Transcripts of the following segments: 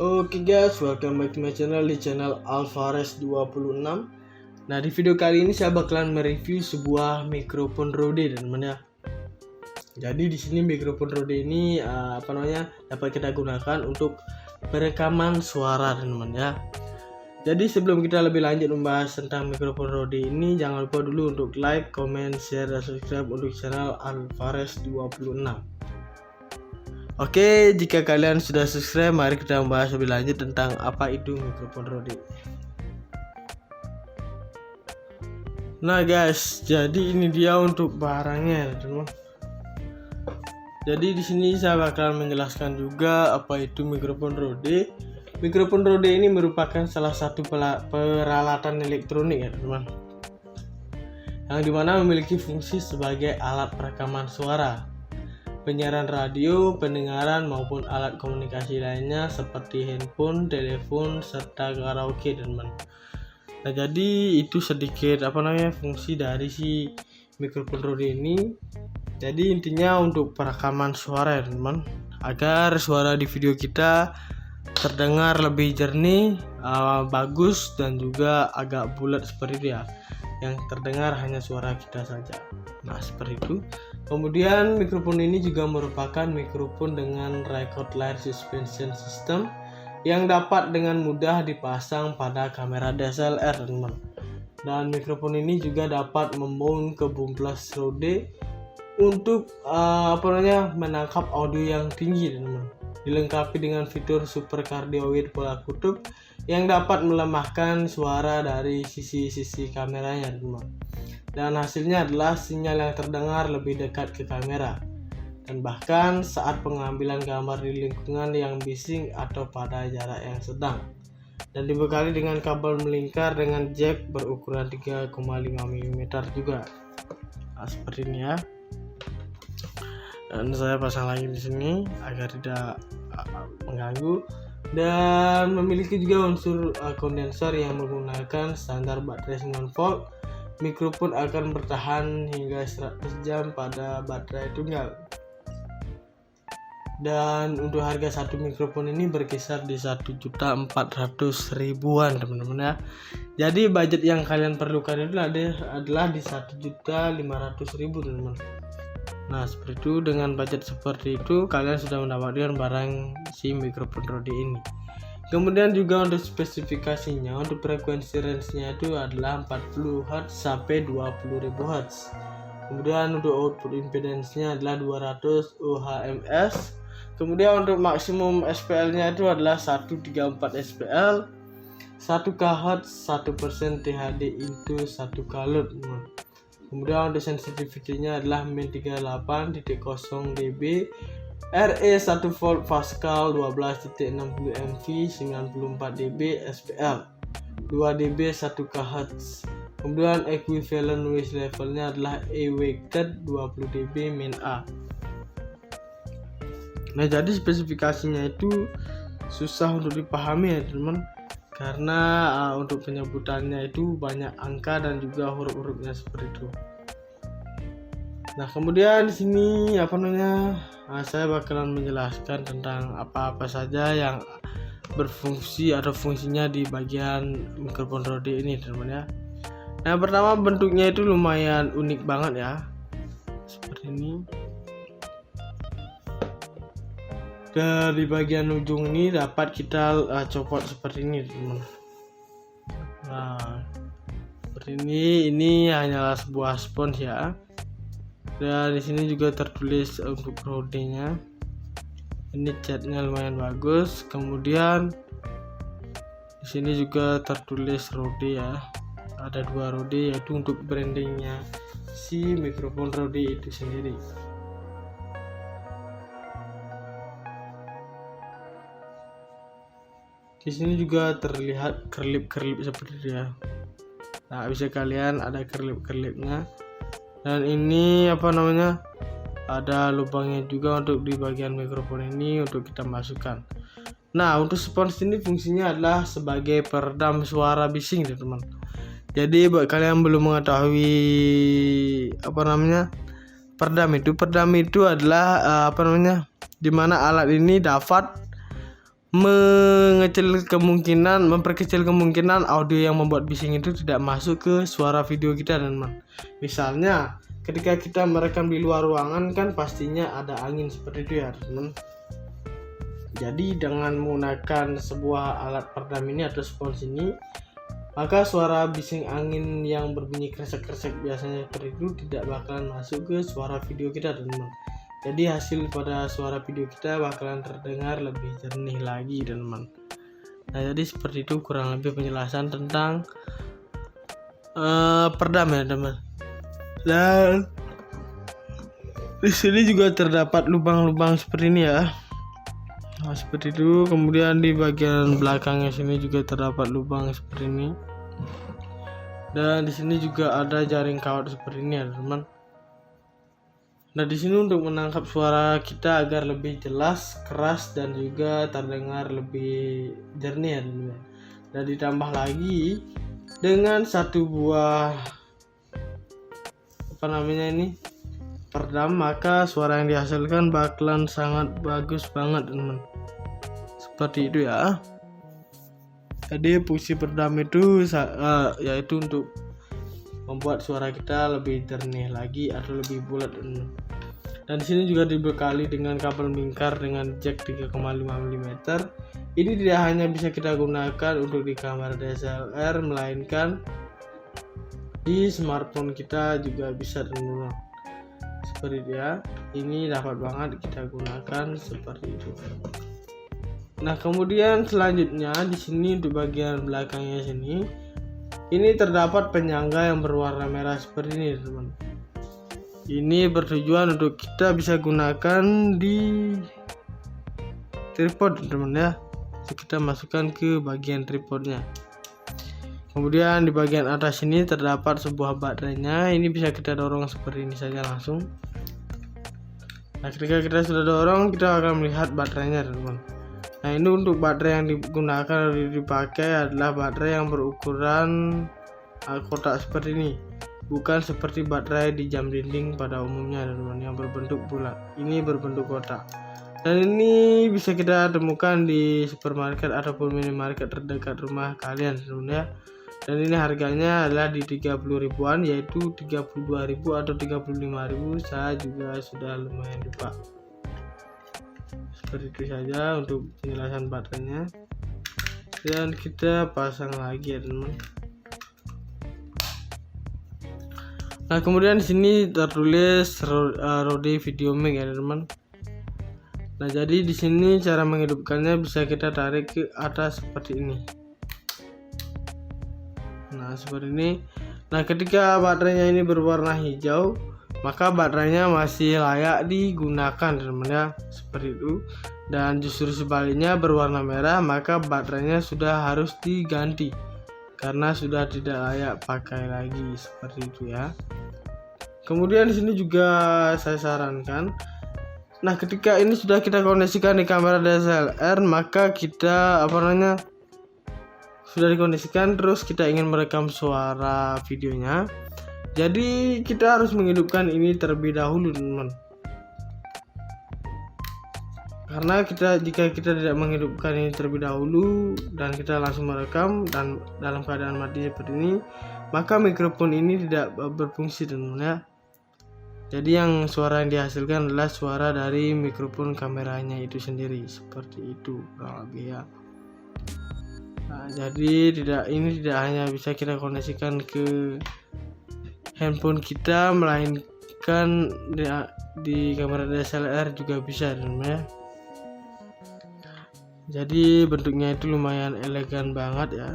Oke guys, welcome back to my channel di channel Alvarez 26. Nah, di video kali ini saya bakalan mereview sebuah mikrofon Rode teman-teman ya. Jadi di sini mikrofon Rode ini dapat kita gunakan untuk perekaman suara teman-teman ya. Jadi sebelum kita lebih lanjut membahas tentang mikrofon Rode ini, jangan lupa dulu untuk like, comment, share, dan subscribe untuk channel Alvarez 26. Oke, jika kalian sudah subscribe, mari kita membahas lebih lanjut tentang apa itu mikrofon Rode. Nah guys, jadi ini dia untuk barangnya, teman. Jadi di sini saya bakalan menjelaskan juga apa itu mikrofon Rode. Mikrofon Rode ini merupakan salah satu peralatan elektronik ya, teman. Yang dimana memiliki fungsi sebagai alat perekaman suara, penyiaran radio, pendengaran maupun alat komunikasi lainnya seperti handphone, telepon, serta karaoke teman. Nah, jadi itu sedikit fungsi dari si mikrofon Rode ini. Jadi intinya untuk perekaman suara ya teman, agar suara di video kita terdengar lebih jernih, bagus dan juga agak bulat seperti itu ya. Yang terdengar hanya suara kita saja. Nah, seperti itu. Kemudian mikrofon ini juga merupakan mikrofon dengan record layer suspension system yang dapat dengan mudah dipasang pada kamera DSLR teman. Dan mikrofon ini juga dapat memount ke boom plus Rode untuk menangkap audio yang tinggi teman. Dilengkapi dengan fitur super cardioid pola kutub yang dapat melemahkan suara dari sisi-sisi kameranya teman. Dan hasilnya adalah sinyal yang terdengar lebih dekat ke kamera, dan bahkan saat pengambilan gambar di lingkungan yang bising atau pada jarak yang sedang. Dan dibekali dengan kabel melingkar dengan jack berukuran 3,5 mm juga. Nah, seperti ini ya. Dan saya pasang lagi di sini agar tidak mengganggu. Dan memiliki juga unsur kondensor yang menggunakan standar baterai 9 volt. Mikrofon akan bertahan hingga 100 jam pada baterai tunggal. Dan untuk harga satu mikrofon ini berkisar di 1.400.000-an teman-teman ya. Jadi budget yang kalian perlukan itu adalah di 1.500.000 teman-teman. Nah, seperti itu. Dengan budget seperti itu kalian sudah mendapatkan barang si mikrofon Rode ini. Kemudian juga untuk spesifikasinya, untuk frekuensi range-nya itu adalah 40 Hz sampai 20.000 Hz. Kemudian untuk output impedance-nya adalah 200 ohms. Kemudian untuk maksimum SPL-nya itu adalah 134 SPL, 1 kHz, 1% THD into 1 kalot. Kemudian untuk sensitivity-nya adalah min 38.0 dB, RE 1 volt Pascal, 12.60 MV, 94 dB SPL, 2 dB 1 kHz. Kemudian equivalent noise levelnya adalah E-weighted 20 dB min A. Nah, jadi spesifikasinya itu susah untuk dipahami ya teman, karena untuk penyebutannya itu banyak angka dan juga huruf-hurufnya seperti itu. Nah, kemudian di sini saya bakalan menjelaskan tentang apa-apa saja yang berfungsi atau fungsinya di bagian mikrofon Rode ini teman ya. Nah, pertama bentuknya itu lumayan unik banget ya, seperti ini. Dari bagian ujung ini dapat kita copot seperti ini teman. Nah, seperti ini hanyalah sebuah spons ya. Dan di sini juga tertulis untuk Rode-nya. Ini catnya lumayan bagus. Kemudian di sini juga tertulis Rode ya. Ada 2 Rode, yaitu untuk brandingnya si mikrofon Rode itu sendiri. Di sini juga terlihat kerlip-kerlip seperti itu ya. Nah, bisa kalian ada kerlip-kerlipnya. Dan ini ada lubangnya juga untuk di bagian mikrofon ini untuk kita masukkan. Nah, untuk spons ini fungsinya adalah sebagai peredam suara bising teman. Jadi buat kalian belum mengetahui peredam itu adalah di mana alat ini dapat memperkecil kemungkinan audio yang membuat bising itu tidak masuk ke suara video kita, teman-teman. Misalnya ketika kita merekam di luar ruangan kan pastinya ada angin seperti itu ya, teman. Jadi dengan menggunakan sebuah alat peredam ini atau spons ini, maka suara bising angin yang berbunyi kresek-kresek biasanya seperti itu tidak bakalan masuk ke suara video kita, teman-teman. Jadi hasil pada suara video kita bakalan terdengar lebih jernih lagi, teman-teman. Nah, jadi seperti itu kurang lebih penjelasan tentang peredam ya, teman. Dan di sini juga terdapat lubang-lubang seperti ini ya. Nah, seperti itu. Kemudian di bagian belakangnya sini juga terdapat lubang seperti ini. Dan di sini juga ada jaring kawat seperti ini ya, teman. Nah, di sini untuk menangkap suara kita agar lebih jelas, keras dan juga terdengar lebih jernih ya, teman. Dan ditambah lagi dengan satu buah peredam, maka suara yang dihasilkan bakalan sangat bagus banget, teman. Seperti itu ya. Jadi fungsi peredam itu yaitu untuk membuat suara kita lebih jernih lagi atau lebih bulat. Dan di sini juga dibekali dengan kabel mingkar dengan jack 3,5 mm. Ini tidak hanya bisa kita gunakan untuk di kamera DSLR, melainkan di smartphone kita juga bisa, teman-teman. Seperti itu ya. Ini dapat banget kita gunakan seperti itu. Nah, kemudian selanjutnya di sini untuk bagian belakangnya sini, ini terdapat penyangga yang berwarna merah seperti ini, teman. Ini bertujuan untuk kita bisa gunakan di tripod, teman ya. Jadi kita masukkan ke bagian tripodnya. Kemudian di bagian atas ini terdapat sebuah baterainya. Ini bisa kita dorong seperti ini saja langsung. Nah, ketika kita sudah dorong, kita akan melihat baterainya, teman. Nah, ini untuk baterai yang digunakan atau dipakai adalah baterai yang berukuran kotak seperti ini, bukan seperti baterai di jam dinding pada umumnya, teman, yang berbentuk bulat. Ini berbentuk kotak. Dan ini bisa kita temukan di supermarket ataupun minimarket terdekat rumah kalian, teman ya. Dan ini harganya adalah di 30 ribuan, yaitu 32.000 atau 35.000. Saya juga sudah lumayan lupa. Seperti itu saja untuk penjelasan baterainya. Dan kita pasang lagi ya, teman. Nah, kemudian di sini tertulis Rode VideoMic ya, teman. Nah, jadi di sini cara menghidupkannya bisa kita tarik ke atas seperti ini. Nah, seperti ini. Nah, ketika baterainya ini berwarna hijau, maka baterainya masih layak digunakan, teman ya, seperti itu. Dan justru sebaliknya berwarna merah, maka baterainya sudah harus diganti karena sudah tidak layak pakai lagi, seperti itu ya. Kemudian di sini juga saya sarankan, nah ketika ini sudah kita koneksikan di kamera DSLR, maka kita sudah dikondisikan, terus kita ingin merekam suara videonya. Jadi kita harus menghidupkan ini terlebih dahulu, teman. Karena jika kita tidak menghidupkan ini terlebih dahulu dan kita langsung merekam dan dalam keadaan mati seperti ini, maka mikrofon ini tidak berfungsi, teman ya. Jadi yang suara yang dihasilkan adalah suara dari mikrofon kameranya itu sendiri, seperti itu kurang lebih ya. Nah, jadi ini tidak hanya bisa kita koneksikan ke handphone kita, melainkan di kamera DSLR juga bisa, teman ya. Jadi bentuknya itu lumayan elegan banget ya.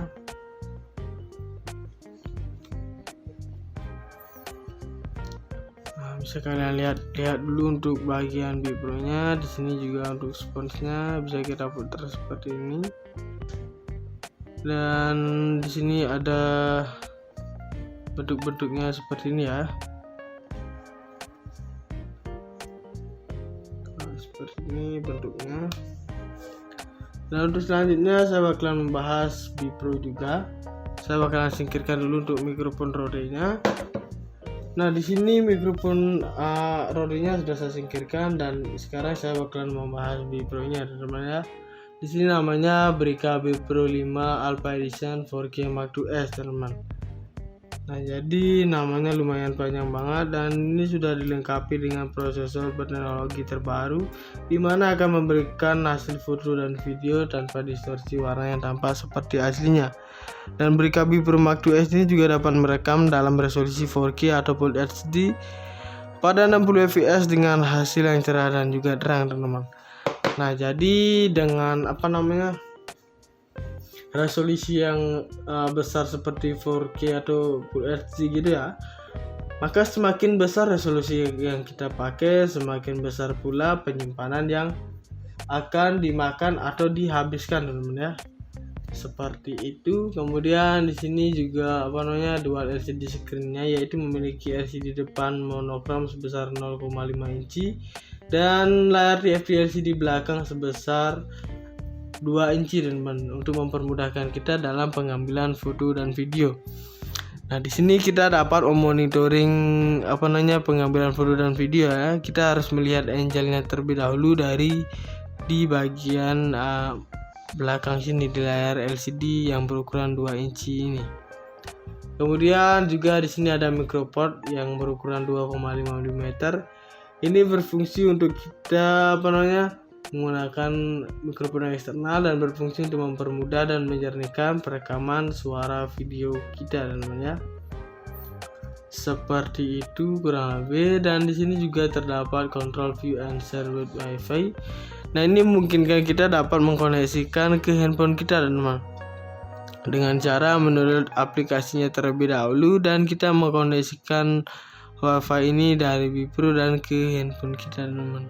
Nah, bisa kalian lihat dulu untuk bagian bipro-nya. Di sini juga untuk sponsnya bisa kita putar seperti ini. Dan di sini ada bentuk-bentuknya seperti ini ya. Nah, seperti ini bentuknya. Dan untuk selanjutnya saya bakalan membahas bipro juga. Saya bakalan singkirkan dulu untuk mikrofon Rode-nya. Nah, di sini mikrofon Rode-nya sudah saya singkirkan dan sekarang saya bakalan membahas bipro-nya, teman-teman ya. Di sini namanya Brica B Pro 5 Alpha Edition 4K Mark IIs teman-teman. Nah, jadi namanya lumayan panjang banget dan ini sudah dilengkapi dengan prosesor berteknologi terbaru, dimana akan memberikan hasil foto dan video tanpa distorsi warna yang tampak seperti aslinya. Dan Brica B Pro Mark IIs ini juga dapat merekam dalam resolusi 4K atau Full HD pada 60 fps dengan hasil yang cerah dan juga terang teman-teman. Nah, jadi dengan resolusi yang besar seperti 4K atau Full HD gitu ya, maka semakin besar resolusi yang kita pakai, semakin besar pula penyimpanan yang akan dimakan atau dihabiskan teman-teman ya. Seperti itu. Kemudian di sini juga dual LCD screen-nya, yaitu memiliki LCD depan monokrom sebesar 0,5 inci dan layar TFT LCD belakang sebesar 2 inci teman-teman, untuk mempermudahkan kita dalam pengambilan foto dan video. Nah, di sini kita dapat memonitoring pengambilan foto dan video ya. Kita harus melihat angle-nya terlebih dahulu di bagian belakang sini di layar LCD yang berukuran 2 inci ini. Kemudian juga di sini ada microport yang berukuran 2,5 mm. Ini berfungsi untuk kita menggunakan mikrofon eksternal dan berfungsi untuk mempermudah dan menjernihkan perekaman suara video kita teman-teman ya. Seperti itu kurang lebih. Dan di sini juga terdapat control view and share with wifi. Nah, ini memungkinkan kita dapat mengkoneksikan ke handphone kita teman-teman dengan cara mendownload aplikasinya terlebih dahulu dan kita mengkoneksikan wifi ini dari B Pro dan ke handphone kita teman-teman.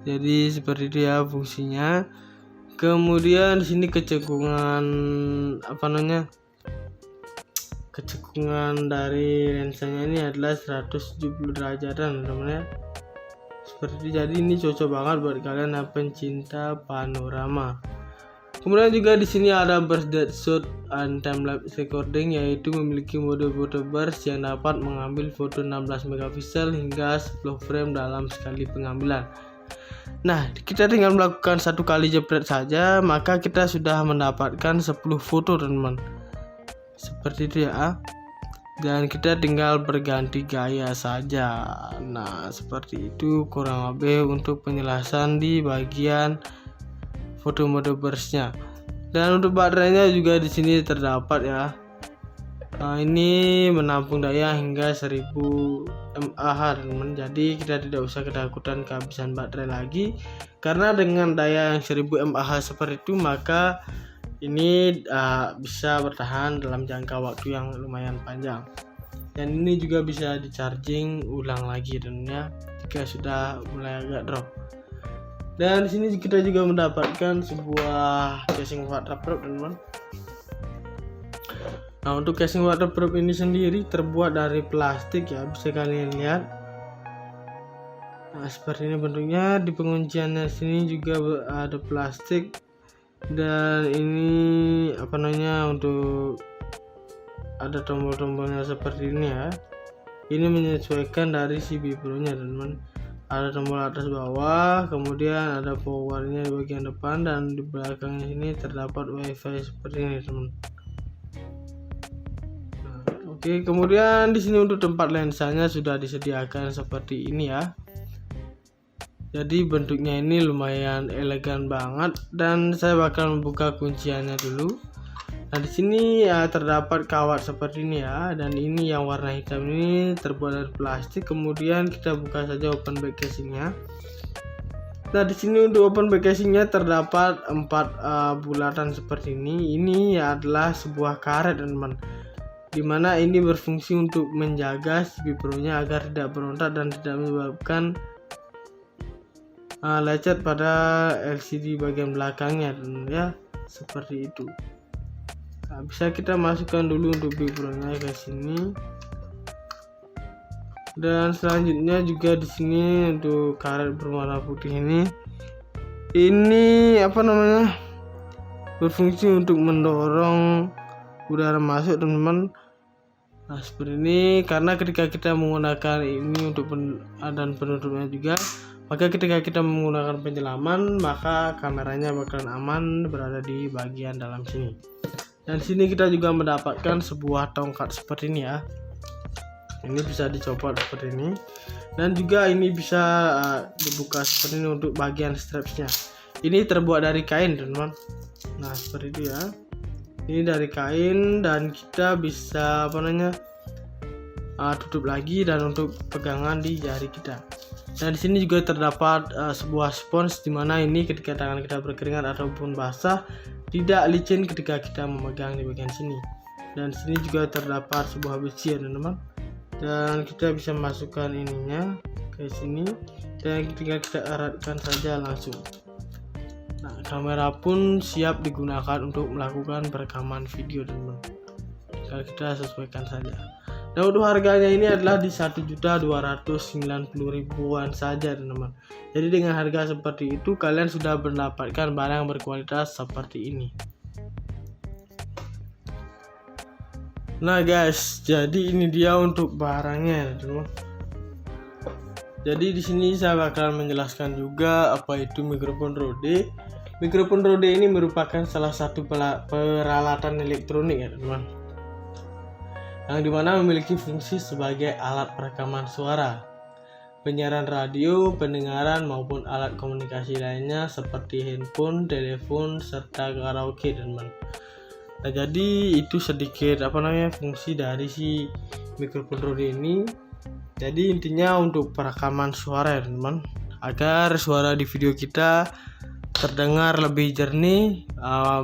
Jadi seperti itu ya fungsinya. Kemudian di sini kecekungan dari lensanya ini adalah 170 derajat teman-teman ya. Seperti itu. Jadi ini cocok banget buat kalian yang pencinta panorama. Kemudian juga di sini ada burst depth shot and time lapse recording, yaitu memiliki mode photo burst yang dapat mengambil foto 16 megapiksel hingga 10 frame dalam sekali pengambilan. Nah, kita tinggal melakukan 1 kali jepret saja, maka kita sudah mendapatkan 10 foto teman-teman. Seperti itu ya. Dan kita tinggal berganti gaya saja. Nah, seperti itu kurang lebih untuk penjelasan di bagian foto mode burst-nya. Dan untuk baterainya juga di sini terdapat ya. Nah, ini menampung daya hingga 1000 mAh teman-teman. Jadi kita tidak usah ketakutan kehabisan baterai lagi, karena dengan daya yang 1000 mAh seperti itu, maka ini bisa bertahan dalam jangka waktu yang lumayan panjang. Dan ini juga bisa di charging ulang lagi tentunya jika sudah mulai agak drop. Dan di sini kita juga mendapatkan sebuah casing waterproof teman-teman. Nah, untuk casing waterproof ini sendiri terbuat dari plastik ya, bisa kalian lihat. Nah, seperti ini bentuknya. Di pengunciannya sini juga ada plastik. Dan ini untuk ada tombol-tombolnya seperti ini ya. Ini menyesuaikan dari si B Pro nya teman-teman. Ada tombol atas bawah, kemudian ada powernya di bagian depan, dan di belakangnya ini terdapat wifi seperti ini teman. Oke, kemudian di sini untuk tempat lensanya sudah disediakan seperti ini ya. Jadi bentuknya ini lumayan elegan banget, dan saya bakal membuka kunciannya dulu. Nah, di sini ya terdapat kawat seperti ini ya, dan ini yang warna hitam ini terbuat dari plastik. Kemudian kita buka saja open back casingnya. Nah, di sini untuk open back casingnya terdapat 4 bulatan seperti ini. Ini adalah sebuah karet teman-teman, dimana ini berfungsi untuk menjaga si B Pro nya agar tidak berontak dan tidak menyebabkan lecet pada LCD bagian belakangnya ya, seperti itu. Nah, bisa kita masukkan dulu untuk B Pro nya ke sini. Dan selanjutnya juga di sini untuk karet berwarna putih ini berfungsi untuk mendorong udara masuk teman-teman. Nah, seperti ini, karena ketika kita menggunakan ini untuk dan penutupnya juga, Maka ketika kita menggunakan penyelaman, maka kameranya bakalan aman berada di bagian dalam sini. Dan sini kita juga mendapatkan sebuah tongkat seperti ini ya. Ini bisa dicopot seperti ini. Dan juga ini bisa dibuka seperti ini untuk bagian strapsnya. Ini terbuat dari kain, teman-teman. Nah, seperti itu ya. Ini dari kain dan kita bisa tutup lagi dan untuk pegangan di jari kita. Dan di sini juga terdapat sebuah spons di mana ini ketika tangan kita berkeringat ataupun basah tidak licin ketika kita memegang di bagian sini. Dan di sini juga terdapat sebuah besi ya, teman-teman. Dan kita bisa masukkan ininya ke sini dan tinggal kita eratkan saja langsung. Nah, kamera pun siap digunakan untuk melakukan perekaman video, teman-teman. Tinggal kita sesuaikan saja. Nah, untuk harganya ini adalah di 1.290.000-an saja, teman-teman. Jadi dengan harga seperti itu kalian sudah mendapatkan barang yang berkualitas seperti ini. Nah guys, jadi ini dia untuk barangnya, teman-teman. Jadi di sini saya bakal menjelaskan juga apa itu mikrofon Rode. Mikrofon Rode ini merupakan salah satu peralatan elektronik ya, teman-teman, yang dimana memiliki fungsi sebagai alat perekaman suara, penyiaran radio, pendengaran maupun alat komunikasi lainnya seperti handphone, telepon, serta karaoke, teman-teman. Nah, jadi itu sedikit fungsi dari si mikrofon Rode ini. Jadi intinya untuk perekaman suara ya, teman-teman, agar suara di video kita terdengar lebih jernih,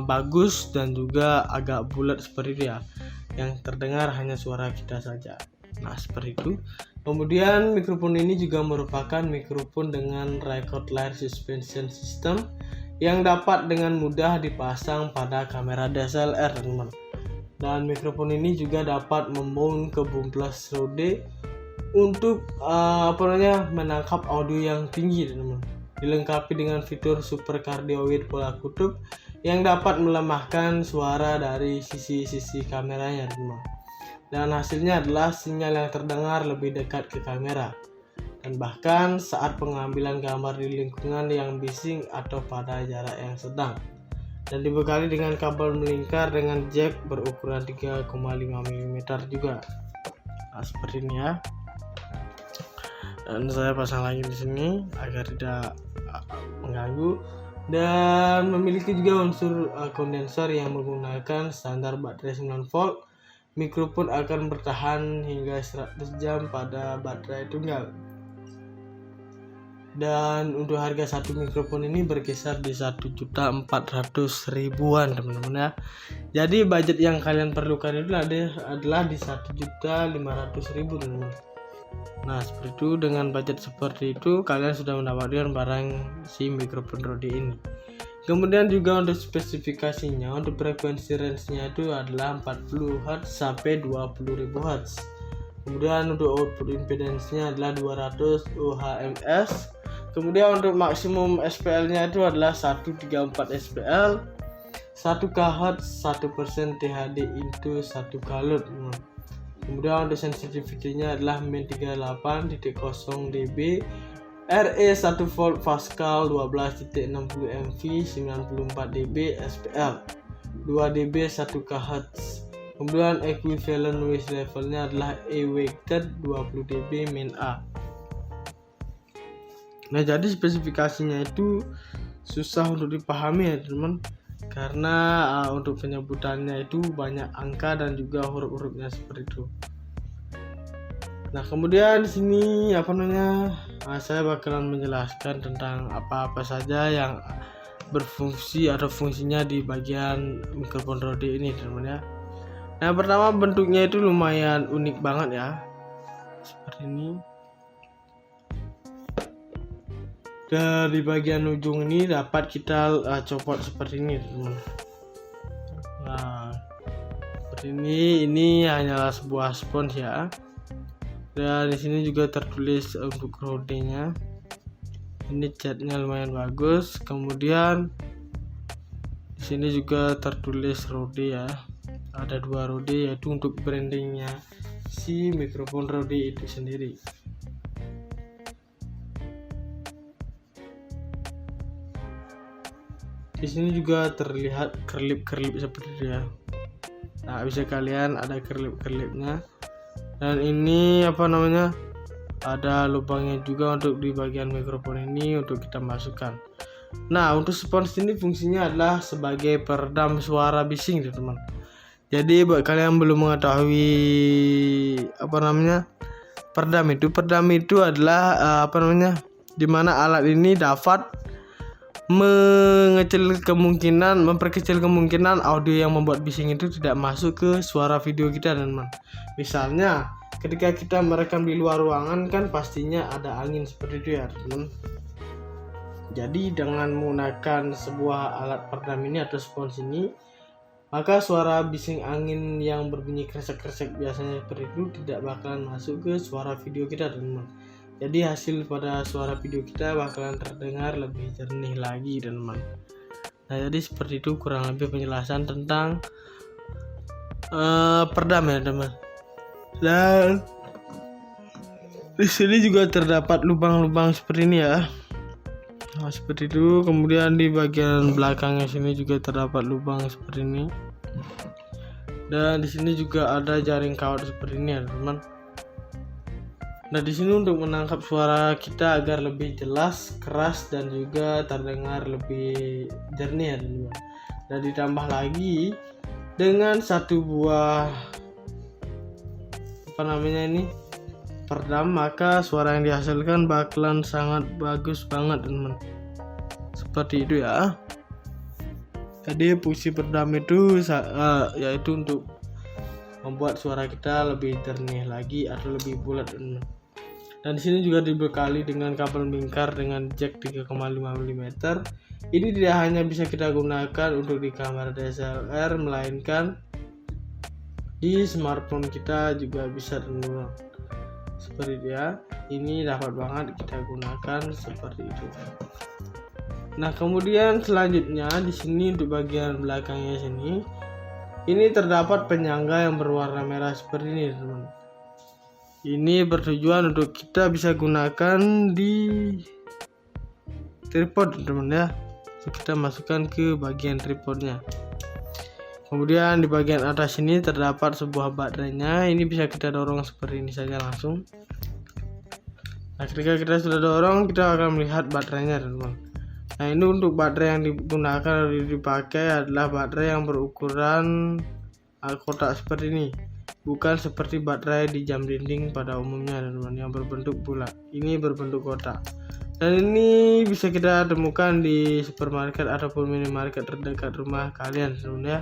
bagus dan juga agak bulat seperti itu ya. Yang terdengar hanya suara kita saja. Nah, seperti itu. Kemudian mikrofon ini juga merupakan mikrofon dengan record line suspension system yang dapat dengan mudah dipasang pada kamera DSLR, teman-teman. Dan mikrofon ini juga dapat memount ke boom plus Rode untuk menangkap audio yang tinggi, teman-teman. Dilengkapi dengan fitur super cardioid pola kutub yang dapat melemahkan suara dari sisi-sisi kameranya, teman-teman. Dan hasilnya adalah sinyal yang terdengar lebih dekat ke kamera. Dan bahkan saat pengambilan gambar di lingkungan yang bising atau pada jarak yang sedang. Dan dibekali dengan kabel melingkar dengan jack berukuran 3,5 mm juga. Nah, seperti ini ya. Dan saya pasang lagi di sini agar tidak mengganggu. Dan memiliki juga unsur kondensor yang menggunakan standar baterai 9 volt. Mikrofon akan bertahan hingga 100 jam pada baterai tunggal. Dan untuk harga satu mikrofon ini berkisar di 1.400.000-an, teman-teman ya. Jadi budget yang kalian perlukan itu adalah di 1.500.000, teman-teman. Nah, seperti itu. Dengan budget seperti itu kalian sudah mendapatkan barang si mikrofon Rode ini. Kemudian juga untuk spesifikasinya, untuk frekuensi range-nya itu adalah 40 Hz sampai 20.000 Hz. Kemudian untuk output impedance-nya adalah 200 ohms. Kemudian untuk maksimum SPL-nya itu adalah 134 SPL, 1 kHz, 1% THD into 1 kalut. Kemudian untuk sensitivity-nya adalah min 38.0 dB, RE 1 volt Pascal 12.60 MV, 94 dB SPL, 2 dB 1 kHz. Kemudian equivalent noise level-nya adalah E-weighted 20 dB min A. Nah, jadi spesifikasinya itu susah untuk dipahami ya, teman, karena untuk penyebutannya itu banyak angka dan juga huruf-hurufnya seperti itu. Nah, kemudian di sini saya bakalan menjelaskan tentang apa-apa saja yang berfungsi atau fungsinya di bagian mikrofon Rode ini, teman ya. Nah, pertama bentuknya itu lumayan unik banget ya, seperti ini. Dari bagian ujung ini dapat kita copot seperti ini, teman. Nah, seperti ini hanyalah sebuah spons ya. Dan di sini juga tertulis untuk Rode-nya. Ini catnya lumayan bagus. Kemudian di sini juga tertulis Rode ya. Ada 2 Rode, yaitu untuk brandingnya si mikrofon Rode itu sendiri. Di sini juga terlihat kerlip-kerlip seperti itu ya. Nah, bisa kalian ada kerlip-kerlipnya. Dan ini ada lubangnya juga untuk di bagian mikrofon ini untuk kita masukkan. Nah, untuk spons ini fungsinya adalah sebagai peredam suara bising, teman-teman. Jadi buat kalian belum mengetahui peredam itu adalah di mana alat ini dapat memperkecil kemungkinan audio yang membuat bising itu tidak masuk ke suara video kita, teman-teman. Misalnya ketika kita merekam di luar ruangan kan pastinya ada angin seperti itu ya, teman. Jadi dengan menggunakan sebuah alat peredam ini atau spons ini, maka suara bising angin yang berbunyi kresek-kresek biasanya seperti itu tidak bakalan masuk ke suara video kita, teman-teman. Jadi hasil pada suara video kita bakalan terdengar lebih jernih lagi, teman-teman. Nah, jadi seperti itu kurang lebih penjelasan tentang peredam ya, teman. Dan di sini juga terdapat lubang-lubang seperti ini ya. Nah, seperti itu. Kemudian di bagian belakangnya sini juga terdapat lubang seperti ini. Dan di sini juga ada jaring kawat seperti ini ya, teman. Nah, di sini untuk menangkap suara kita agar lebih jelas, keras dan juga terdengar lebih jernih ya, teman. Dan ditambah lagi dengan satu buah peredam, maka suara yang dihasilkan bakalan sangat bagus banget, teman. Seperti itu ya. Jadi fungsi peredam itu yaitu untuk membuat suara kita lebih jernih lagi atau lebih bulat, teman. Dan di sini juga dibekali dengan kabel mingkar dengan jack 3,5 mm. Ini tidak hanya bisa kita gunakan untuk di kamera DSLR, melainkan di smartphone kita juga bisa, teman-teman. Seperti itu ya. Ini dapat banget kita gunakan seperti itu. Nah, kemudian selanjutnya di sini untuk bagian belakangnya sini, ini terdapat penyangga yang berwarna merah seperti ini, teman. Ini bertujuan untuk kita bisa gunakan di tripod, teman ya. Kita masukkan ke bagian tripodnya. Kemudian di bagian atas ini terdapat sebuah baterainya. Ini bisa kita dorong seperti ini saja langsung. Nah, ketika kita sudah dorong, kita akan melihat baterainya, teman. Nah, ini untuk baterai yang digunakan atau dipakai adalah baterai yang berukuran kotak seperti ini. Bukan seperti baterai di jam dinding pada umumnya, teman, yang berbentuk bulat. Ini berbentuk kotak. Dan ini bisa kita temukan di supermarket ataupun minimarket terdekat rumah kalian, teman ya.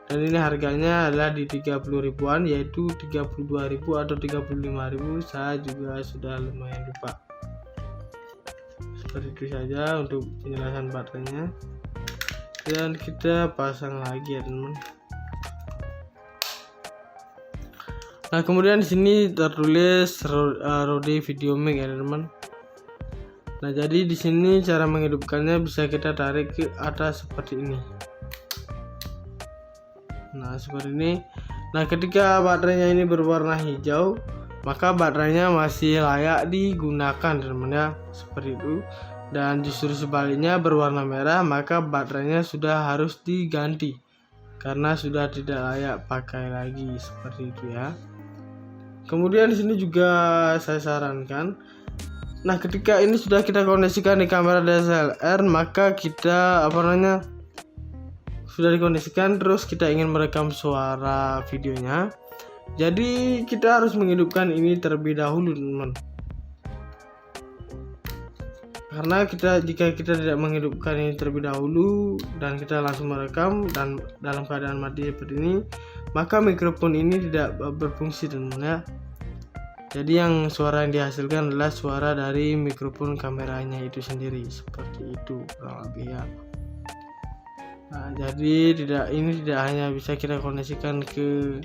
Dan ini harganya adalah di 30 ribuan, yaitu 32.000 atau 35.000. Saya juga sudah lumayan lupa. Seperti itu saja untuk penjelasan baterainya. Dan kita pasang lagi ya, teman. Nah, kemudian di sini tertulis Rode VideoMic ya, teman. Nah, jadi di sini cara menghidupkannya bisa kita tarik ke atas seperti ini. Nah, seperti ini. Nah, ketika baterainya ini berwarna hijau, maka baterainya masih layak digunakan, teman ya. Seperti itu. Dan justru sebaliknya berwarna merah, maka baterainya sudah harus diganti karena sudah tidak layak pakai lagi, seperti itu ya. Kemudian di sini juga saya sarankan, nah, ketika ini sudah kita koneksikan di kamera DSLR, maka kita sudah dikondisikan, terus kita ingin merekam suara videonya. Jadi kita harus menghidupkan ini terlebih dahulu, teman. Karena jika kita tidak menghidupkan ini terlebih dahulu dan kita langsung merekam dan dalam keadaan mati seperti ini, maka mikrofon ini tidak berfungsi, teman ya. Jadi yang suara yang dihasilkan adalah suara dari mikrofon kameranya itu sendiri, seperti itu kurang lebih ya. Nah, jadi ini tidak hanya bisa kita koneksikan ke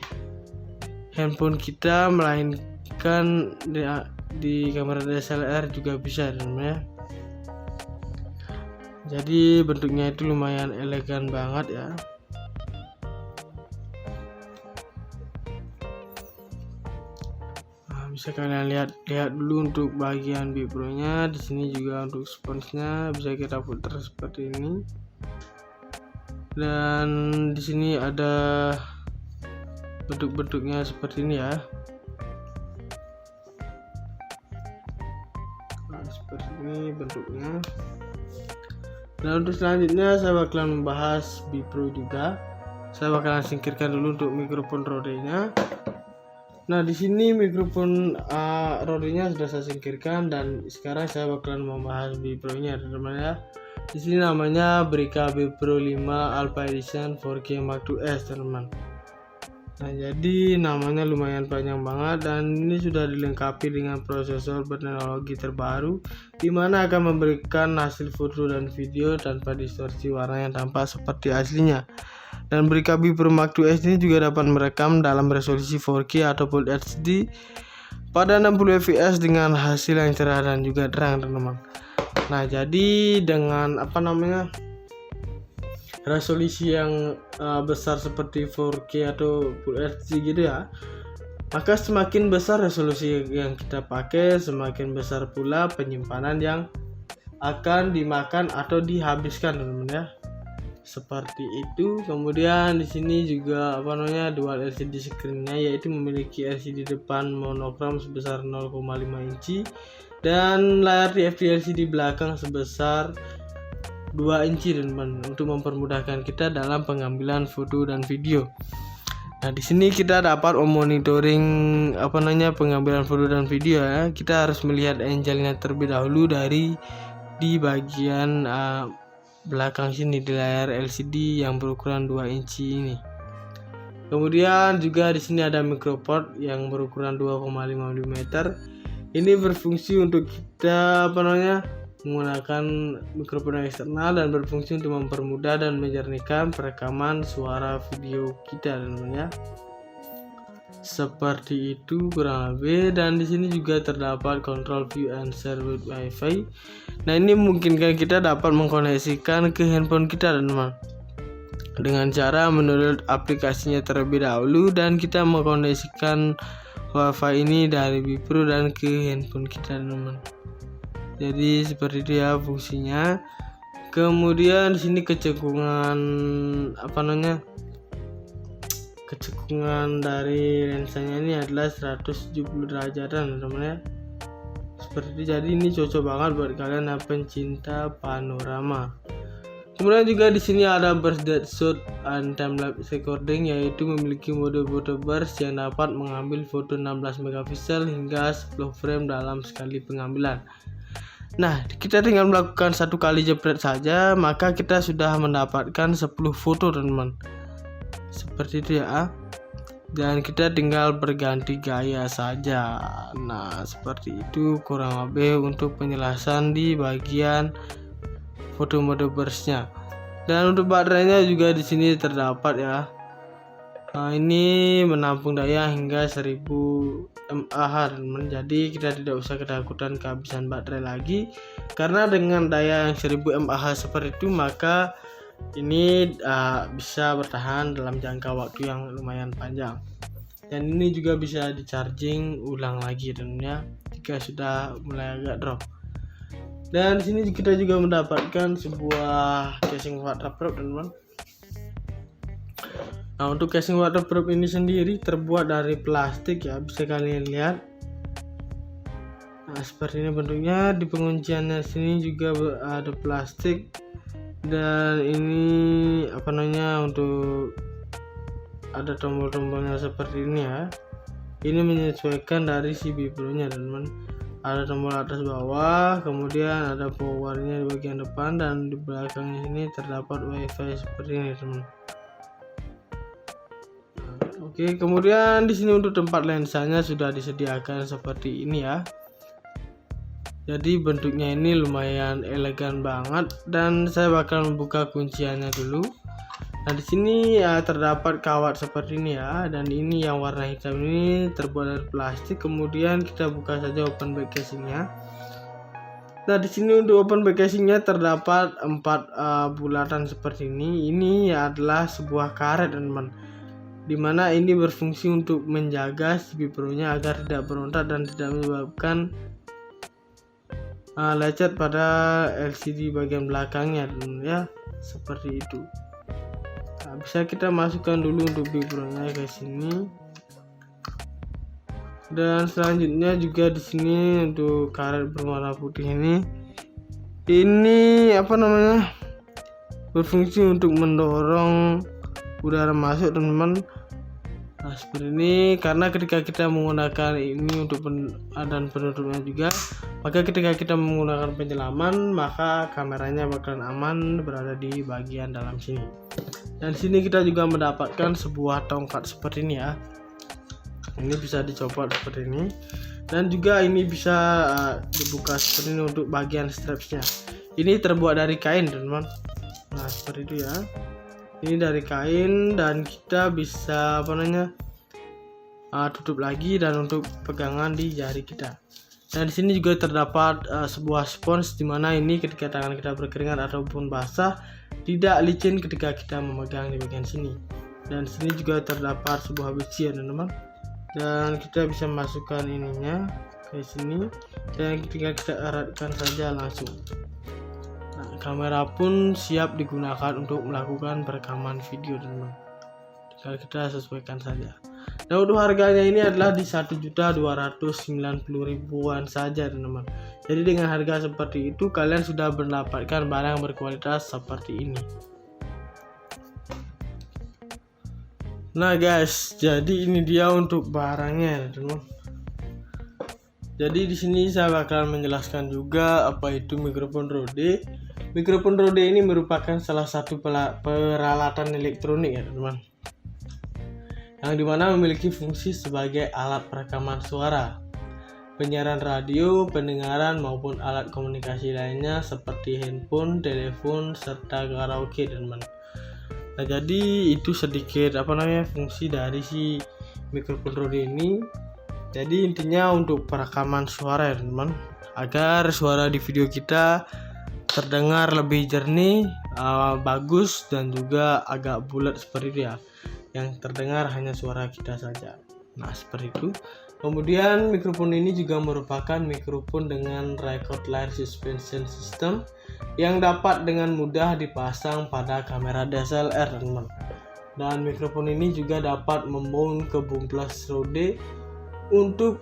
handphone kita, melainkan di kamera DSLR juga bisa, teman ya. Jadi bentuknya itu lumayan elegan banget ya. Nah, bisa kalian lihat dulu untuk bagian bipro nya. Di sini juga untuk sponsnya bisa kita putar seperti ini. Dan di sini ada bentuk-bentuknya seperti ini ya. Nah, seperti ini bentuknya. Dan untuk selanjutnya saya bakalan membahas Bipro juga. Saya bakalan singkirkan dulu untuk mikrofon rodenya. Nah, di sini mikrofon rodenya sudah saya singkirkan dan sekarang saya bakalan membahas Bipro-nya, teman-teman ya. Di sini namanya Brica Bipro 5 Alpha Edition 4K Mark II S, teman-teman. Nah, jadi namanya lumayan panjang banget dan ini sudah dilengkapi dengan prosesor berteknologi terbaru, di mana akan memberikan hasil foto dan video tanpa distorsi warna yang tampak seperti aslinya. Dan Brica Bipro Mark II S ini juga dapat merekam dalam resolusi 4K atau Full HD pada 60 fps dengan hasil yang cerah dan juga terang, teman-teman. Nah, jadi dengan resolusi yang besar seperti 4K atau Full HD gitu ya, maka semakin besar resolusi yang kita pakai, semakin besar pula penyimpanan yang akan dimakan atau dihabiskan, teman-teman ya. Seperti itu. Kemudian di sini juga dual LCD screen-nya, yaitu memiliki LCD depan monokrom sebesar 0,5 inci dan layar TFT LCD belakang sebesar 2 inci, teman-teman, untuk mempermudahkan kita dalam pengambilan foto dan video. Nah, di sini kita dapat memonitoring pengambilan foto dan video ya. Kita harus melihat angle-nya terlebih dahulu di bagian belakang sini di layar LCD yang berukuran 2 inci ini. Kemudian juga di sini ada microport yang berukuran 2,5 mm. Ini berfungsi untuk kita menggunakan mikrofon eksternal dan berfungsi untuk mempermudah dan menjernihkan perekaman suara video kita, teman-teman ya. Seperti itu kurang lebih. Dan di sini juga terdapat control view and share with wifi. Nah, ini memungkinkan kita dapat mengkoneksikan ke handphone kita, teman-teman, dengan cara mendownload aplikasinya terlebih dahulu dan kita mengkoneksikan wifi ini dari Bipro dan ke handphone kita, teman-teman. Jadi seperti itu ya fungsinya. Kemudian di sini kecekungan dari lensanya ini adalah 170 derajatan, teman-teman ya. Seperti itu. Jadi ini cocok banget buat kalian yang pencinta panorama. Kemudian juga di sini ada burst depth shot and time lapse recording, yaitu memiliki mode photo burst yang dapat mengambil foto 16 megapiksel hingga 10 frame dalam sekali pengambilan. Nah, kita tinggal melakukan 1 kali jepret saja, maka kita sudah mendapatkan 10 foto, teman-teman. Seperti itu ya. Dan kita tinggal berganti gaya saja. Nah, seperti itu kurang lebih untuk penjelasan di bagian foto mode burstnya. Dan untuk baterainya juga di sini terdapat ya. Nah, ini menampung daya hingga 1000 mAh, teman. Jadi kita tidak usah ketakutan kehabisan baterai lagi, karena dengan daya yang 1000 mAh seperti itu, maka ini bisa bertahan dalam jangka waktu yang lumayan panjang. Dan ini juga bisa di charging ulang lagi, tentunya jika sudah mulai agak drop. Dan di sini kita juga mendapatkan sebuah casing waterproof, teman-teman. Nah, untuk casing waterproof ini sendiri terbuat dari plastik ya, bisa kalian lihat. Nah, seperti ini bentuknya. Di pengunciannya sini juga ada plastik. Dan ini untuk ada tombol-tombolnya seperti ini ya. Ini menyesuaikan dari si Bipro-nya, teman-teman. Ada tombol atas bawah, kemudian ada powernya di bagian depan, dan di belakangnya ini terdapat wifi seperti ini, teman. Oke, kemudian di sini untuk tempat lensanya sudah disediakan seperti ini ya. Jadi bentuknya ini lumayan elegan banget, dan saya bakal membuka kunciannya dulu. Nah, di sini ya terdapat kawat seperti ini ya, dan ini yang warna hitam ini terbuat dari plastik. Kemudian kita buka saja open back casingnya. Nah, di sini untuk open back casingnya terdapat 4 bulatan seperti ini. Ini adalah sebuah karet, teman-teman, dimana ini berfungsi untuk menjaga si Bipro-nya agar tidak berontak dan tidak menyebabkan lecet pada LCD bagian belakangnya, teman-teman ya. Seperti itu. Nah, bisa kita masukkan dulu untuk backgroundnya ke sini. Dan selanjutnya juga di sini untuk karet berwarna putih ini apa namanya, berfungsi untuk mendorong udara masuk, teman-teman. Nah, seperti ini, karena ketika kita menggunakan ini untuk dan penutupnya juga, maka ketika kita menggunakan penyelaman, maka kameranya bakalan aman berada di bagian dalam sini. Dan sini kita juga mendapatkan sebuah tongkat seperti ini ya. Ini bisa dicopot seperti ini, dan juga ini bisa dibuka seperti ini untuk bagian strapsnya. Ini terbuat dari kain, teman-teman. Nah, seperti itu ya. Ini dari kain, dan kita bisa tutup lagi dan untuk pegangan di jari kita. Dan di sini juga terdapat sebuah spons, di mana ini ketika tangan kita berkeringat ataupun basah tidak licin ketika kita memegang di bagian sini. Dan sini juga terdapat sebuah besi ya, teman-teman. Dan kita bisa masukkan ininya ke sini, dan ketika kita eratkan saja langsung. Nah, kamera pun siap digunakan untuk melakukan perekaman video, teman-teman. Tinggal kita sesuaikan saja. Nah, untuk harganya ini adalah di 1.290.000-an saja, teman-teman. Jadi dengan harga seperti itu kalian sudah mendapatkan barang berkualitas seperti ini. Nah guys, jadi ini dia untuk barangnya, teman-teman. Jadi di sini saya bakalan menjelaskan juga apa itu mikrofon Rode. Mikrofon Rode ini merupakan salah satu peralatan elektronik ya, teman-teman, yang dimana memiliki fungsi sebagai alat perekaman suara, penyiaran radio, pendengaran maupun alat komunikasi lainnya seperti handphone, telepon, serta karaoke, teman-teman. Nah, jadi itu sedikit fungsi dari si mikrofon Rode ini. Jadi intinya untuk perekaman suara ya, teman-teman, agar suara di video kita terdengar lebih jernih, bagus, dan juga agak bulat seperti itu ya, yang terdengar hanya suara kita saja. Nah, seperti itu. Kemudian mikrofon ini juga merupakan mikrofon dengan record line suspension system yang dapat dengan mudah dipasang pada kamera DSLR, teman-teman. Dan mikrofon ini juga dapat memount ke bumplas Rode untuk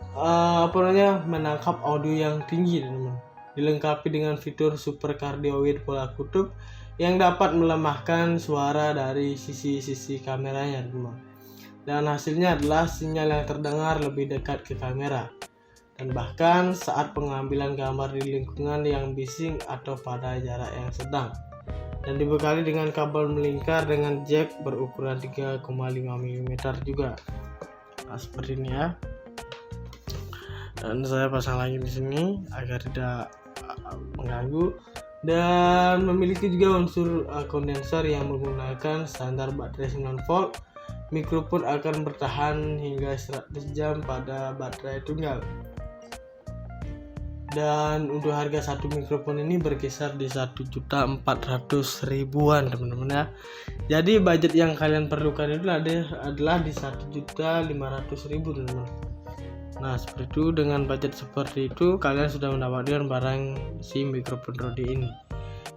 menangkap audio yang tinggi, teman-teman. Dilengkapi dengan fitur super cardioid pola kutub yang dapat melemahkan suara dari sisi-sisi kameranya, teman-teman. Dan hasilnya adalah sinyal yang terdengar lebih dekat ke kamera, dan bahkan saat pengambilan gambar di lingkungan yang bising atau pada jarak yang sedang. Dan dibekali dengan kabel melingkar dengan jack berukuran 3,5 mm juga. Nah, seperti ini ya. Dan saya pasang lagi di sini agar tidak mengganggu. Dan memiliki juga unsur kondensor yang menggunakan standar baterai 9 volt. Mikrofon akan bertahan hingga 100 jam pada baterai tunggal. Dan untuk harga satu mikrofon ini berkisar di 1.400.000-an, teman-teman ya. Jadi budget yang kalian perlukan itu adalah di 1.500.000, teman-teman. Nah, seperti itu. Dengan budget seperti itu kalian sudah mendapatkan barang si mikrofon Rode ini.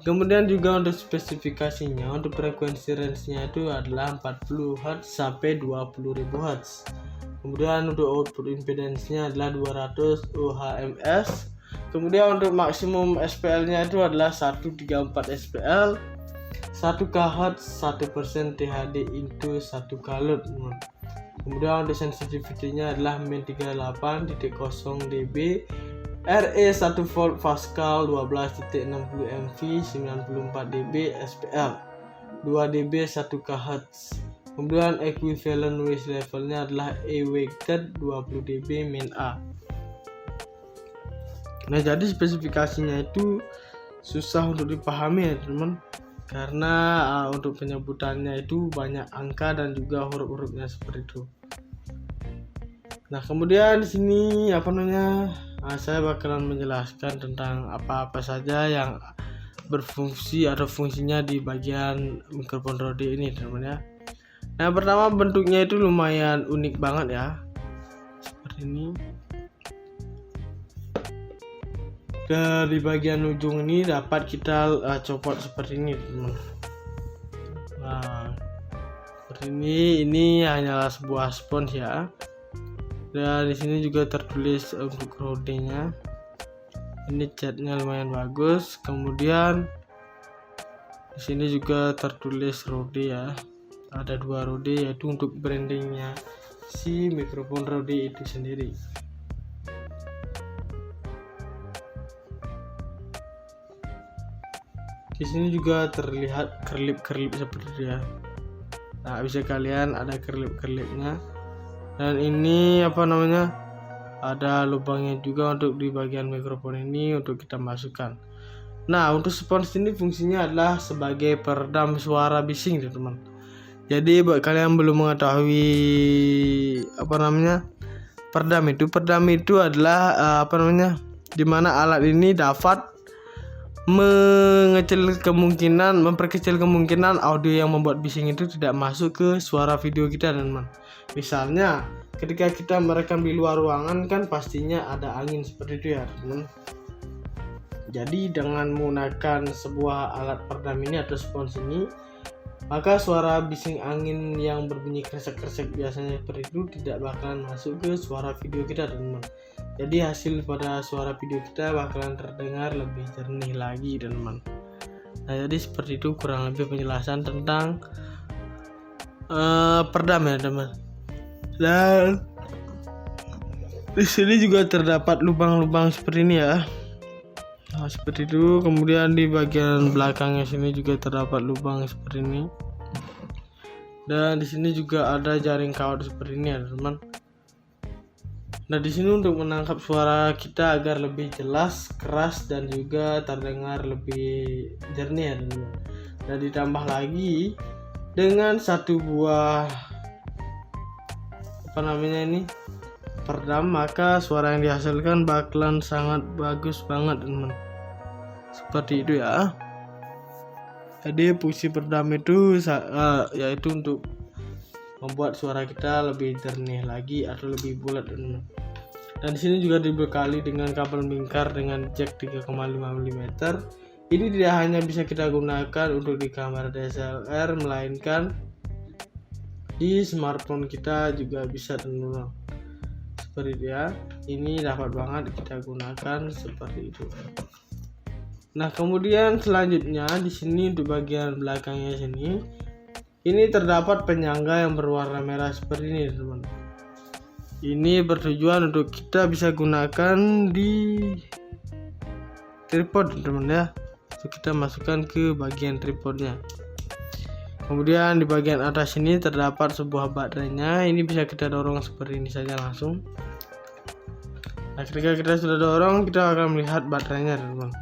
Kemudian juga untuk spesifikasinya, untuk frekuensi range-nya itu adalah 40 Hz sampai 20.000 Hz. Kemudian untuk output impedance-nya adalah 200 ohms. Kemudian untuk maksimum SPL-nya itu adalah 134 SPL, 1 kHz, 1% THD into 1 kLoad. Kemudian untuk sensitivity-nya adalah min 38.0 dB, RE 1 volt Pascal, 12.60 mV, 94 dB SPL, 2 dB 1 kHz. Kemudian equivalent noise levelnya adalah E-weighted 20 dB min A. Nah, jadi spesifikasinya itu susah untuk dipahami ya, teman, karena untuk penyebutannya itu banyak angka dan juga huruf-hurufnya seperti itu. Nah, kemudian di sini saya bakalan menjelaskan tentang apa-apa saja yang berfungsi atau fungsinya di bagian mikrofon Rode ini, teman ya. Nah, pertama bentuknya itu lumayan unik banget ya, seperti ini. Dari bagian ujung ini dapat kita copot seperti ini, teman. Nah, seperti ini hanyalah sebuah spons ya. Dan di sini juga tertulis untuk rodenya. Ini catnya lumayan bagus. Kemudian di sini juga tertulis Rode ya. Ada 2 Rode, yaitu untuk brandingnya si mikrofon Rode itu sendiri. Di sini juga terlihat kerlip-kerlip seperti itu ya. Nah, bisa kalian ada kerlip-kerlipnya. Dan ini ada lubangnya juga untuk di bagian mikrofon ini untuk kita masukkan. Nah, untuk spons ini fungsinya adalah sebagai peredam suara bising, teman-teman. Jadi buat kalian belum mengetahui peredam itu adalah dimana alat ini dapat memperkecil kemungkinan audio yang membuat bising itu tidak masuk ke suara video kita, teman-teman. Misalnya ketika kita merekam di luar ruangan kan pastinya ada angin seperti itu ya, teman-teman. Jadi dengan menggunakan sebuah alat peredam ini atau spons ini, maka suara bising angin yang berbunyi kresek-kresek biasanya seperti itu tidak bakalan masuk ke suara video kita, teman-teman. Jadi hasil pada suara video kita bakalan terdengar lebih jernih lagi, teman-teman. Nah, jadi seperti itu kurang lebih penjelasan tentang peredam ya, teman. Dan di sini juga terdapat lubang-lubang seperti ini ya. Nah, seperti itu. Kemudian di bagian belakangnya sini juga terdapat lubang seperti ini. Dan di sini juga ada jaring kawat seperti ini ya, teman. Nah, di sini untuk menangkap suara kita agar lebih jelas, keras dan juga terdengar lebih jernih ya, teman. Dan ditambah lagi dengan satu buah peredam, maka suara yang dihasilkan bakalan sangat bagus banget, teman. Seperti itu ya. Jadi fungsi peredam itu yaitu untuk membuat suara kita lebih jernih lagi atau lebih bulat, teman. Dan di sini juga dibekali dengan kabel lingkar dengan jack 3,5 mm. Ini tidak hanya bisa kita gunakan untuk di kamera DSLR, melainkan di smartphone kita juga bisa, teman-teman. Seperti itu ya. Ini dapat banget kita gunakan seperti itu. Nah, kemudian selanjutnya di sini untuk bagian belakangnya sini, ini terdapat penyangga yang berwarna merah seperti ini, teman. Ini bertujuan untuk kita bisa gunakan di tripod, teman ya. Untuk kita masukkan ke bagian tripodnya. Kemudian di bagian atas ini terdapat sebuah baterainya. Ini bisa kita dorong seperti ini saja langsung. Nah, ketika kita sudah dorong, kita akan melihat baterainya, teman.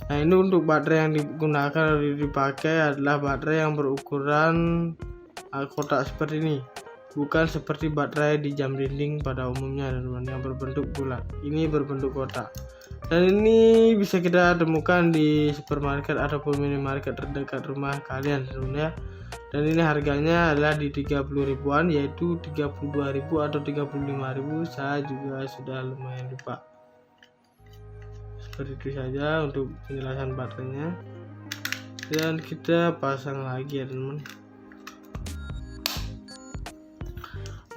Nah, ini untuk baterai yang digunakan atau dipakai adalah baterai yang berukuran kotak seperti ini, bukan seperti baterai di jam dinding pada umumnya, teman-teman, yang berbentuk bulat. Ini berbentuk kotak. Dan ini bisa kita temukan di supermarket ataupun minimarket terdekat rumah kalian, teman ya. Dan ini harganya adalah di 30 ribuan, yaitu 32.000 atau 35.000. Saya juga sudah lumayan lupa. Seperti itu saja untuk penjelasan baterainya. Dan kita pasang lagi ya, teman.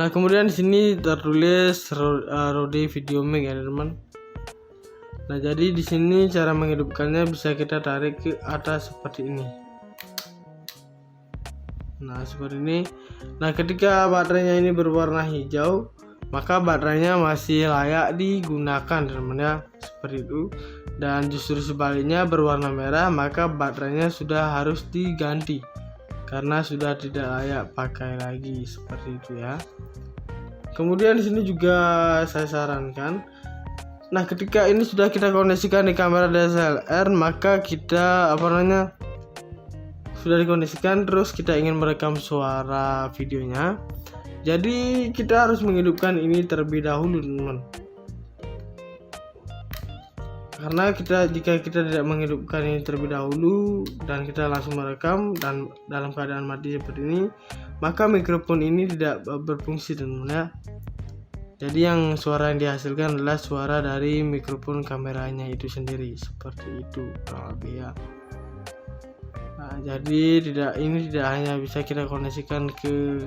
Nah, kemudian di sini tertulis Rode Video Mic ya, teman. Nah, jadi di sini cara menghidupkannya bisa kita tarik ke atas seperti ini. Nah, seperti ini. Nah, ketika baterainya ini berwarna hijau, maka baterainya masih layak digunakan, teman ya. Seperti itu. Dan justru sebaliknya berwarna merah, maka baterainya sudah harus diganti karena sudah tidak layak pakai lagi, seperti itu ya. Kemudian di sini juga saya sarankan, nah, ketika ini sudah kita koneksikan di kamera DSLR, maka kita sudah dikondisikan, terus kita ingin merekam suara videonya. Jadi kita harus menghidupkan ini terlebih dahulu, teman. Karena jika kita tidak menghidupkan ini terlebih dahulu dan kita langsung merekam dan dalam keadaan mati seperti ini, maka mikrofon ini tidak berfungsi, teman ya. Jadi yang suara yang dihasilkan adalah suara dari mikrofon kameranya itu sendiri, seperti itu kurang lebih ya. Nah, jadi ini tidak hanya bisa kita koneksikan ke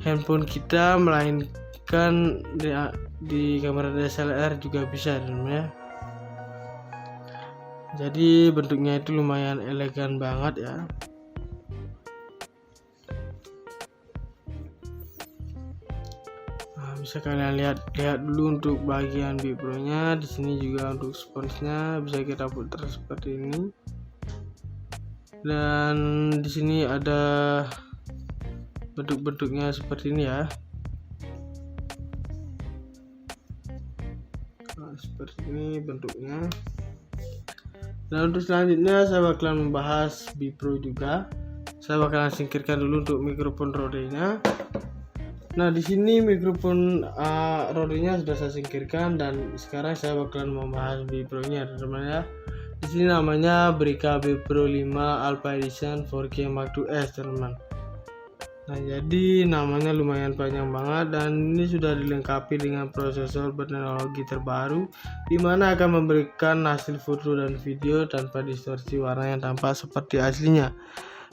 handphone kita, melainkan di kamera DSLR juga bisa teman-teman ya. Jadi bentuknya itu lumayan elegan banget ya. Nah, bisa kalian lihat dulu untuk bagian Bipro nya. Di sini juga untuk sponsnya bisa kita putar seperti ini. Dan di sini ada bentuk-bentuknya seperti ini ya. Nah, seperti ini bentuknya. Dan untuk selanjutnya saya bakalan membahas Bipro juga. Saya bakalan singkirkan dulu untuk mikrofon rodenya. Nah, di sini mikrofon rodenya sudah saya singkirkan dan sekarang saya bakalan membahas Bipro-nya teman-teman ya. Di sini namanya Brica Bipro 5 Alpha Edition 4K Mark II S teman-teman. Nah, jadi namanya lumayan panjang banget dan ini sudah dilengkapi dengan prosesor berteknologi terbaru, di mana akan memberikan hasil foto dan video tanpa distorsi warna yang tampak seperti aslinya.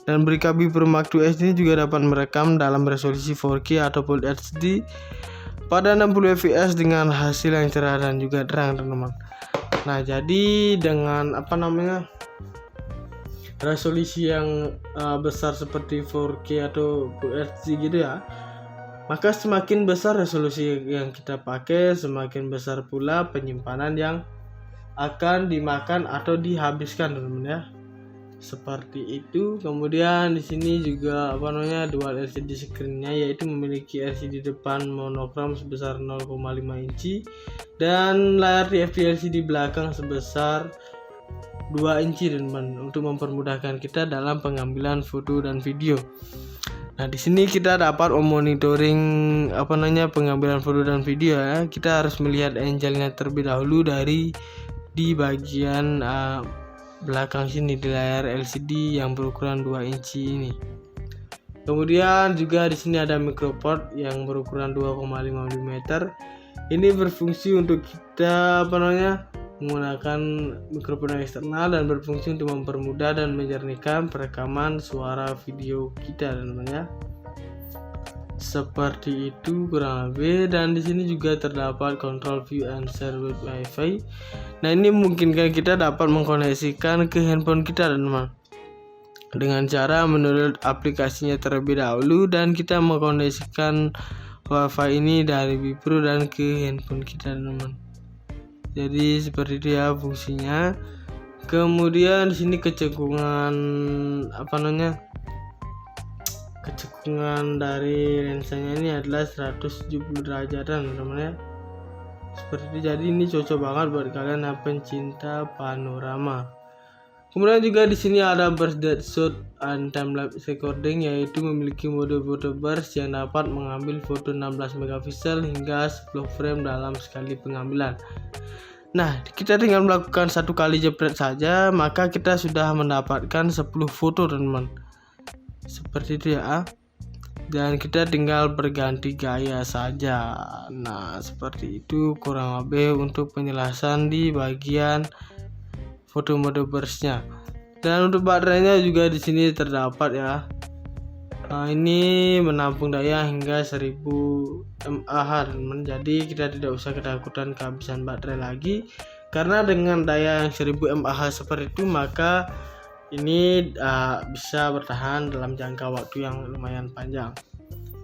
Dan Brica Bipro Mark II S ini juga dapat merekam dalam resolusi 4K atau Full HD pada 60 fps dengan hasil yang cerah dan juga terang teman-teman. Nah, jadi dengan resolusi yang besar seperti 4K atau Full HD gitu ya, maka semakin besar resolusi yang kita pakai, semakin besar pula penyimpanan yang akan dimakan atau dihabiskan teman-teman ya. Seperti itu. Kemudian di sini juga dual LCD screen-nya, yaitu memiliki LCD depan monokrom sebesar 0,5 inci dan layar TFT LCD belakang sebesar 2 inci teman-teman, untuk mempermudahkan kita dalam pengambilan foto dan video. Nah, di sini kita dapat memonitoring pengambilan foto dan video ya. Kita harus melihat angle-nya terlebih dahulu di bagian belakang sini di layar LCD yang berukuran 2 inci ini. Kemudian juga di sini ada microport yang berukuran 2,5 mm. Ini berfungsi untuk kita menggunakan mikrofon eksternal dan berfungsi untuk mempermudah dan menjernihkan perekaman suara video kita teman-teman ya. Seperti itu kurang lebih. Dan di sini juga terdapat control view and share with wifi. Nah, ini memungkinkan kita dapat mengkoneksikan ke handphone kita teman-teman dengan cara mendownload aplikasinya terlebih dahulu dan kita mengkoneksikan wifi ini dari Bipro dan ke handphone kita teman-teman. Jadi seperti itu ya fungsinya. Kemudian di sini kecekungan dari lensanya ini adalah 170 derajat teman-teman ya. Seperti itu. Jadi ini cocok banget buat kalian yang pencinta panorama. Kemudian juga di sini ada burst depth shot and time lapse recording, yaitu memiliki mode photo burst yang dapat mengambil foto 16 megapiksel hingga 10 frame dalam sekali pengambilan. Nah, kita tinggal melakukan satu kali jepret saja, maka kita sudah mendapatkan 10 foto teman-teman. Seperti itu ya. Dan kita tinggal berganti gaya saja. Nah, seperti itu kurang lebih untuk penjelasan di bagian foto mode burst-nya. Dan untuk baterainya juga di sini terdapat ya. Nah, ini menampung daya hingga 1000 mAh teman-teman. Jadi kita tidak usah ketakutan kehabisan baterai lagi, karena dengan daya yang 1000 mAh seperti itu, maka ini bisa bertahan dalam jangka waktu yang lumayan panjang.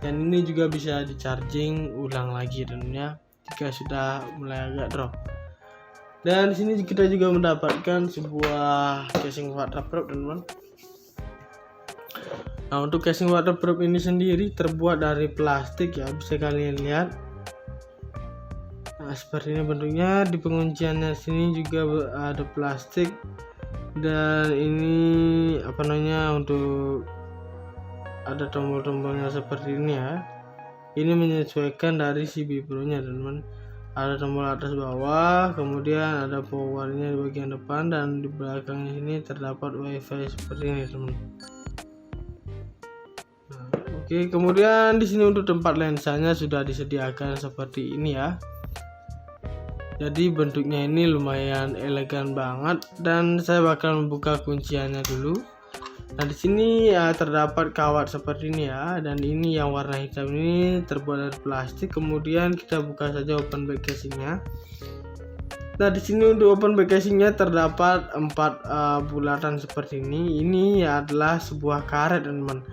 Dan ini juga bisa di charging ulang lagi tentunya jika sudah mulai agak drop. Dan di sini kita juga mendapatkan sebuah casing waterproof teman-teman. Nah, untuk casing waterproof ini sendiri terbuat dari plastik ya, bisa kalian lihat. Nah, seperti ini bentuknya. Di pengunciannya sini juga ada plastik. Dan ini untuk ada tombol-tombolnya seperti ini ya. Ini menyesuaikan dari si Bipro-nya teman-teman. Ada tombol atas bawah, kemudian ada powernya di bagian depan, dan di belakangnya ini terdapat wifi seperti ini teman. Nah, oke. Kemudian di sini untuk tempat lensanya sudah disediakan seperti ini ya. Jadi bentuknya ini lumayan elegan banget, dan saya bakal membuka kunciannya dulu. Nah di sini ya terdapat kawat seperti ini ya, dan ini yang warna hitam ini terbuat dari plastik. Kemudian kita buka saja open bag casingnya. Nah di sini untuk open bag casingnya terdapat 4 bulatan seperti ini. Ini adalah sebuah karet teman-teman,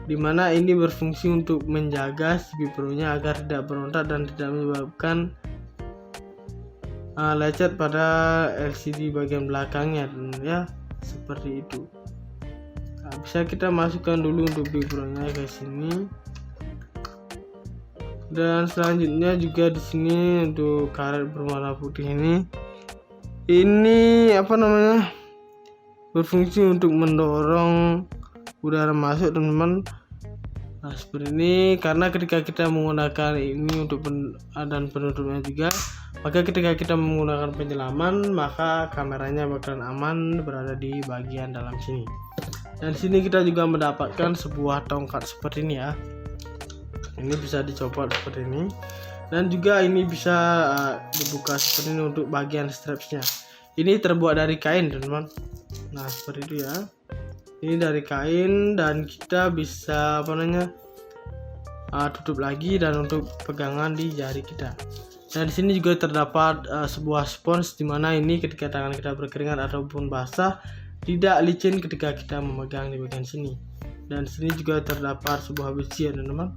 dimana ini berfungsi untuk menjaga CPU Pro-nya agar tidak berontak dan tidak menyebabkan lecet pada LCD bagian belakangnya ya, seperti itu. Nah, bisa kita masukkan dulu untuk CPU Pro-nya ke sini. Dan selanjutnya juga di sini untuk karet berwarna putih ini berfungsi untuk mendorong udara masuk teman-teman. Nah seperti ini, karena ketika kita menggunakan ini untuk dan penutupnya juga, maka ketika kita menggunakan penyelaman maka kameranya bakalan aman berada di bagian dalam sini. Dan sini kita juga mendapatkan sebuah tongkat seperti ini ya. Ini bisa dicopot seperti ini, dan juga ini bisa dibuka seperti ini untuk bagian strapsnya. Ini terbuat dari kain teman-teman. Nah seperti itu ya. Ini dari kain, dan kita bisa tutup lagi dan untuk pegangan di jari kita. Nah di sini juga terdapat sebuah spons, dimana ini ketika tangan kita berkeringat ataupun basah tidak licin ketika kita memegang di bagian sini. Dan sini juga terdapat sebuah besi ya teman-teman,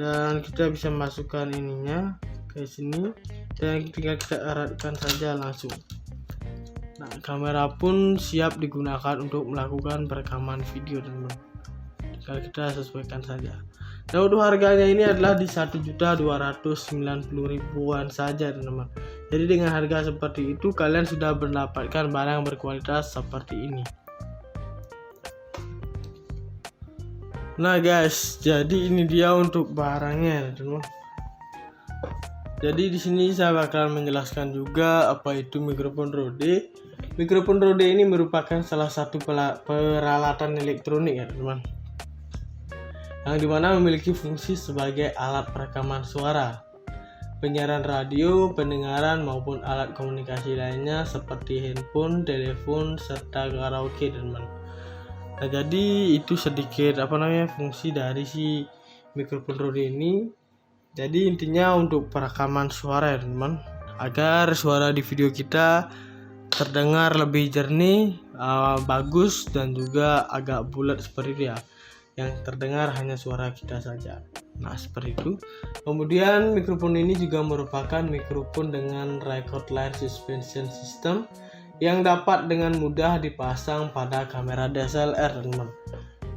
dan kita bisa masukkan ininya ke sini dan ketika kita eratkan saja langsung. Nah kamera pun siap digunakan untuk melakukan perekaman video teman-teman, tinggal kita sesuaikan saja. Nah untuk harganya ini adalah di 1.290.000-an saja teman-teman. Jadi dengan harga seperti itu kalian sudah mendapatkan barang berkualitas seperti ini. Nah guys, jadi ini dia untuk barangnya teman-teman. Jadi di sini saya bakal menjelaskan juga apa itu mikrofon Rode. Mikrofon Rode ini merupakan salah satu peralatan elektronik ya teman-teman, yang dimana memiliki fungsi sebagai alat perekaman suara, penyiaran radio, pendengaran maupun alat komunikasi lainnya seperti handphone, telepon, serta karaoke teman-teman. Nah jadi itu sedikit fungsi dari si mikrofon Rode ini. Jadi intinya untuk perekaman suara ya teman-teman, agar suara di video kita terdengar lebih jernih, bagus, dan juga agak bulat seperti itu ya, yang terdengar hanya suara kita saja. Nah seperti itu. Kemudian mikrofon ini juga merupakan mikrofon dengan record line suspension system yang dapat dengan mudah dipasang pada kamera DSLR teman-teman.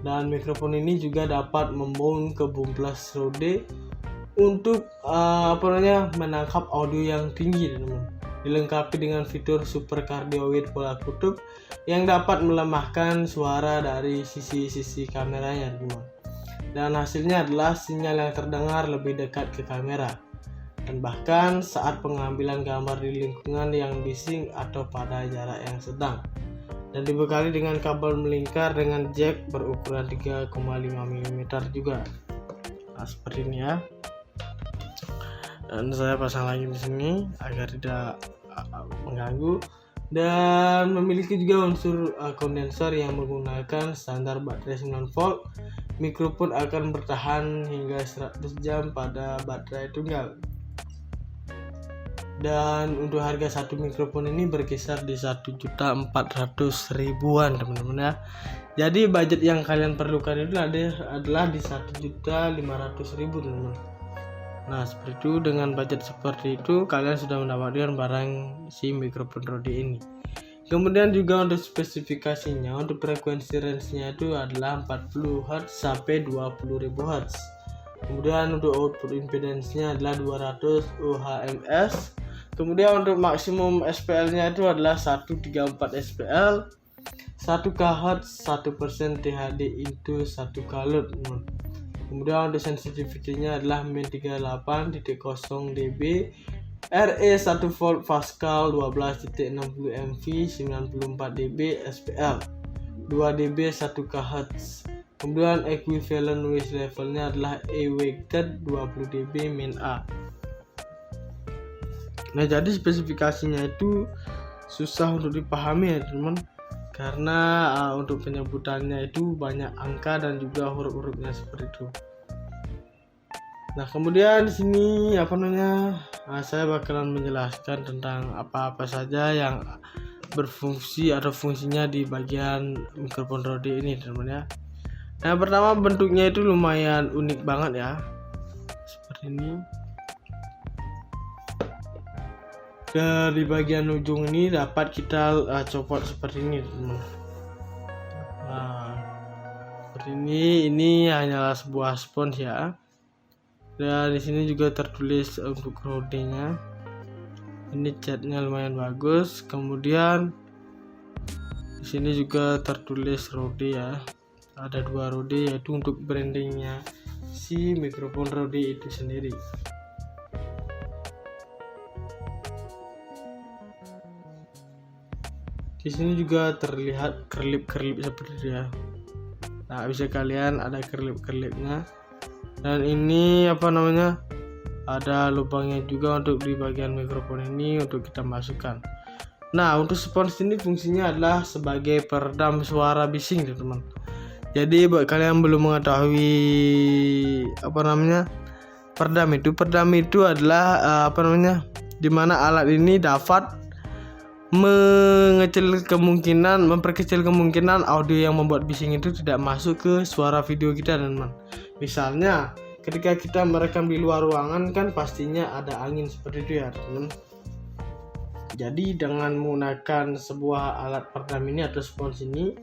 Dan mikrofon ini juga dapat membawa ke boom plus Rode untuk menangkap audio yang tinggi teman-teman. Dilengkapi dengan fitur super cardioid pola kutub yang dapat melemahkan suara dari sisi-sisi kameranya teman-teman. Dan hasilnya adalah sinyal yang terdengar lebih dekat ke kamera, dan bahkan saat pengambilan gambar di lingkungan yang bising atau pada jarak yang sedang. Dan dibekali dengan kabel melingkar dengan jack berukuran 3,5 mm juga. Nah, seperti ini ya. Dan saya pasang lagi di sini agar tidak mengganggu. Dan memiliki juga unsur kondensor yang menggunakan standar baterai 9 volt. Mikrofon akan bertahan hingga 100 jam pada baterai tunggal. Dan untuk harga satu mikrofon ini berkisar di 1.400.000-an teman-teman ya. Jadi budget yang kalian perlukan itu adalah di 1.500.000 teman-teman. Nah seperti itu, dengan budget seperti itu kalian sudah mendapatkan barang si mikrofon Rode ini. Kemudian juga untuk spesifikasinya, untuk frekuensi range-nya itu adalah 40 Hz sampai 20.000 Hz. Kemudian untuk output impedance-nya adalah 200 ohms. Kemudian untuk maksimum SPL-nya itu adalah 134 SPL, 1 kHz, 1% THD into 1 kalot. Kemudian untuk sensitivity-nya adalah min 38.0 dB, RE 1 volt Pascal 12.60 mV, 94 dB SPL, 2 dB 1 kHz. Kemudian equivalent noise levelnya adalah E-weighted 20 dB min A. Nah jadi spesifikasinya itu susah untuk dipahami ya teman. karena untuk penyebutannya itu banyak angka dan juga huruf-hurufnya seperti itu. Nah, kemudian di sini saya bakalan menjelaskan tentang apa-apa saja yang berfungsi atau fungsinya di bagian mikrofon Rode ini, teman-teman ya. Nah, pertama bentuknya itu lumayan unik banget ya, seperti ini. Dari bagian ujung ini dapat kita copot seperti ini, teman-teman. Nah, seperti ini. Ini hanyalah sebuah spons ya. Dan di sini juga tertulis untuk Rode-nya. Ini catnya lumayan bagus. Kemudian di sini juga tertulis Rode ya. Ada 2 Rode, yaitu untuk brandingnya si mikrofon Rode itu sendiri. Di sini juga terlihat kerlip-kerlip seperti itu ya. Nah, bisa kalian ada kerlip-kerlipnya. Dan ini ada lubangnya juga untuk di bagian mikrofon ini untuk kita masukkan. Nah, untuk spons ini fungsinya adalah sebagai peredam suara bising, teman-teman. Jadi buat kalian belum mengetahui peredam itu adalah di mana alat ini dapat memperkecil kemungkinan audio yang membuat bising itu tidak masuk ke suara video kita, teman-teman. Misalnya ketika kita merekam di luar ruangan kan pastinya ada angin seperti itu ya, teman. Jadi dengan menggunakan sebuah alat peredam ini atau spons ini,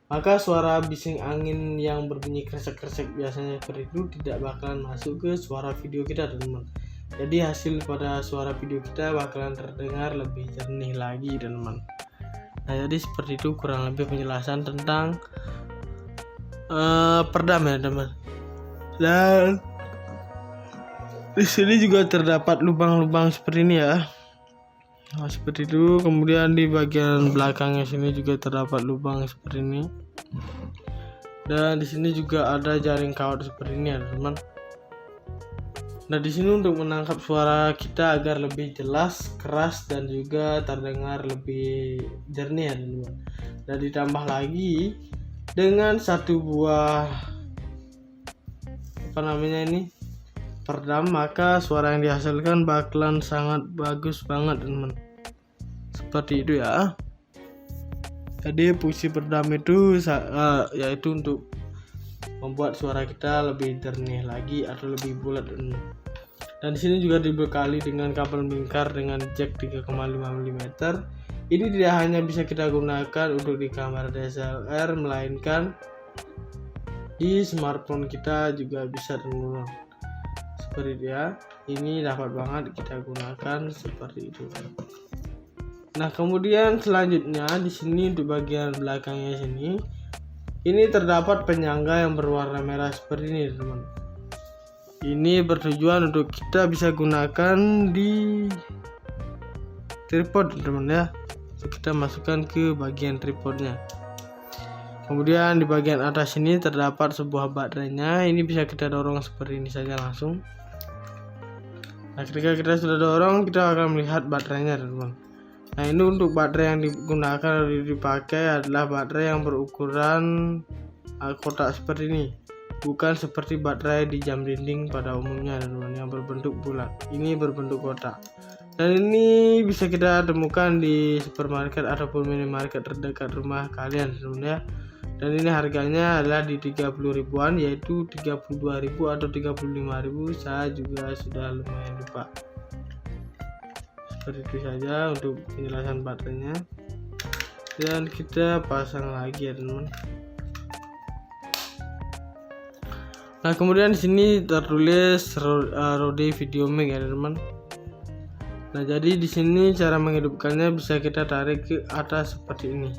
maka suara bising angin yang berbunyi kresek-kresek biasanya seperti itu tidak bakalan masuk ke suara video kita, teman-teman. Jadi hasil pada suara video kita bakalan terdengar lebih jernih lagi, teman-teman. Nah, jadi seperti itu kurang lebih penjelasan tentang peredam ya, teman. Dan di sini juga terdapat lubang-lubang seperti ini ya. Nah, seperti itu. Kemudian di bagian belakangnya sini juga terdapat lubang seperti ini. Dan di sini juga ada jaring kawat seperti ini ya, teman. Nah, di sini untuk menangkap suara kita agar lebih jelas, keras dan juga terdengar lebih jernih ya, teman. Dan ditambah lagi dengan satu buah peredam, maka suara yang dihasilkan bakalan sangat bagus banget, teman. Seperti itu ya. Jadi fungsi peredam itu yaitu untuk membuat suara kita lebih jernih lagi atau lebih bulat. Dan di sini juga dibekali dengan kabel melingkar dengan jack 3,5 mm. Ini tidak hanya bisa kita gunakan untuk di kamera DSLR, melainkan di smartphone kita juga bisa, teman-teman. Seperti itu ya. Ini dapat banget kita gunakan seperti itu. Nah, kemudian selanjutnya di sini untuk bagian belakangnya sini, ini terdapat penyangga yang berwarna merah seperti ini, teman. Ini bertujuan untuk kita bisa gunakan di tripod, teman ya. Untuk kita masukkan ke bagian tripodnya. Kemudian di bagian atas ini terdapat sebuah baterainya. Ini bisa kita dorong seperti ini saja langsung. Nah, ketika kita sudah dorong, kita akan melihat baterainya, teman. Nah, ini untuk baterai yang digunakan atau dipakai adalah baterai yang berukuran kotak seperti ini, bukan seperti baterai di jam dinding pada umumnya, teman, yang berbentuk bulat. Ini berbentuk kotak. Dan ini bisa kita temukan di supermarket ataupun minimarket terdekat rumah kalian, teman ya. Dan ini harganya adalah di 30 ribuan, yaitu 32.000 atau 35.000. Saya juga sudah lumayan lupa. Seperti itu saja untuk penjelasan baterainya. Dan kita pasang lagi ya, teman. Nah, kemudian di sini tertulis Rode Video Mic ya, teman. Nah, jadi di sini cara menghidupkannya bisa kita tarik ke atas seperti ini.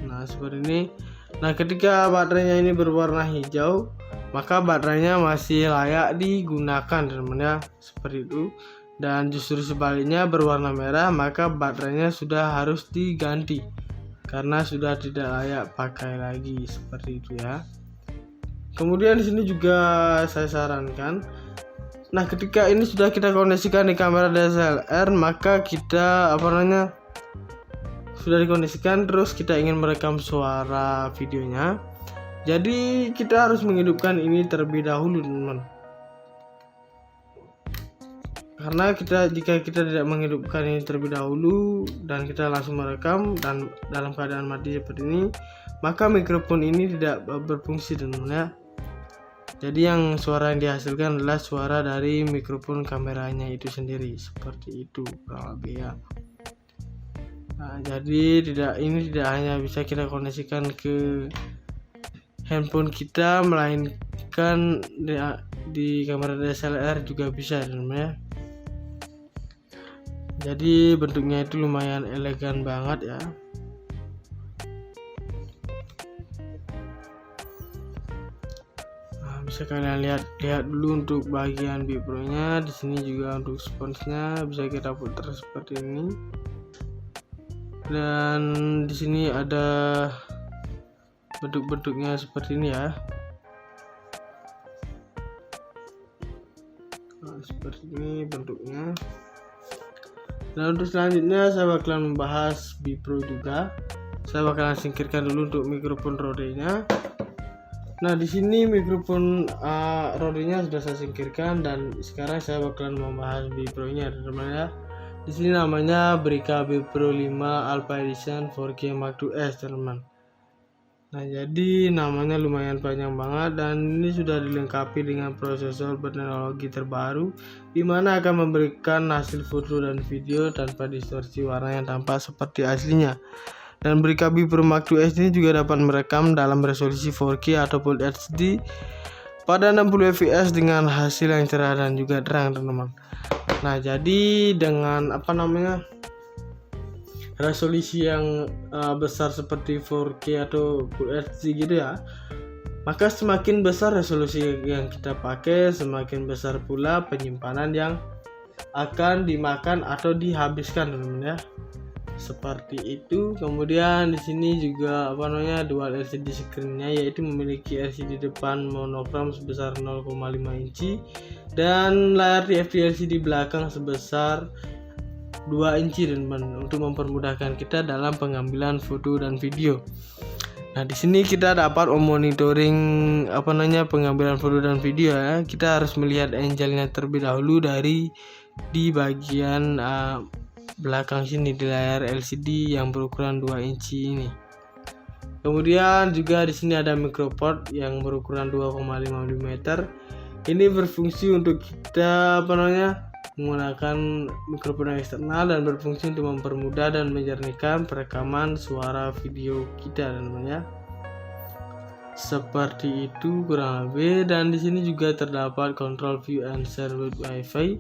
Nah, seperti ini. Nah, ketika baterainya ini berwarna hijau, maka baterainya masih layak digunakan, teman ya, seperti itu. Dan justru sebaliknya berwarna merah, maka baterainya sudah harus diganti karena sudah tidak layak pakai lagi, seperti itu ya. Kemudian di sini juga saya sarankan, nah ketika ini sudah kita koneksikan di kamera DSLR, maka kita sudah dikondisikan, terus kita ingin merekam suara videonya, jadi kita harus menghidupkan ini terlebih dahulu teman-teman. Karena jika kita tidak menghidupkan ini terlebih dahulu dan kita langsung merekam dan dalam keadaan mati seperti ini, maka mikrofon ini tidak berfungsi teman-teman ya. Jadi yang suara yang dihasilkan adalah suara dari mikrofon kameranya itu sendiri, seperti itu kurang lebih ya. Nah, jadi ini tidak hanya bisa kita koneksikan ke handphone kita, melainkan di kamera DSLR juga bisa teman-teman ya. Jadi bentuknya itu lumayan elegan banget ya. Nah, bisa kalian lihat dulu untuk bagian bipro-nya. Di sini juga untuk sponsnya bisa kita putar seperti ini. Dan di sini ada bentuk-bentuknya seperti ini ya. Nah, seperti ini bentuknya. Nah, untuk selanjutnya saya bakalan membahas bipro juga. Saya bakalan singkirkan dulu untuk mikrofon rodenya. Nah, di sini mikrofon rodenya sudah saya singkirkan dan sekarang saya bakalan membahas bipro-nya teman-teman ya. Di sini namanya Brica Bipro 5 Alpha Edition 4K Mark II-S teman-teman. Nah, jadi namanya lumayan panjang banget dan ini sudah dilengkapi dengan prosesor berteknologi terbaru, di mana akan memberikan hasil foto dan video tanpa distorsi warna yang tampak seperti aslinya. Dan Brica Bipro Mark II-S ini juga dapat merekam dalam resolusi 4K atau Full HD pada 60 fps dengan hasil yang cerah dan juga terang teman-teman. Nah, jadi dengan resolusi yang besar seperti 4K atau Full HD gitu ya, maka semakin besar resolusi yang kita pakai, semakin besar pula penyimpanan yang akan dimakan atau dihabiskan teman-teman ya. Seperti itu. Kemudian di sini juga dual LCD screen-nya, yaitu memiliki LCD depan monokrom sebesar 0,5 inci dan layar TFT LCD belakang sebesar 2 inci teman-teman, untuk mempermudahkan kita dalam pengambilan foto dan video. Nah, di sini kita dapat memonitoring pengambilan foto dan video ya. Kita harus melihat angle-nya terlebih dahulu di bagian belakang sini di layar LCD yang berukuran 2 inci ini. Kemudian juga di sini ada microport yang berukuran 2,5 mm. Ini berfungsi untuk kita menggunakan mikrofon eksternal dan berfungsi untuk mempermudah dan menjernihkan perekaman suara video kita teman-teman ya. Seperti itu kurang lebih. Dan di sini juga terdapat control view and share with wifi.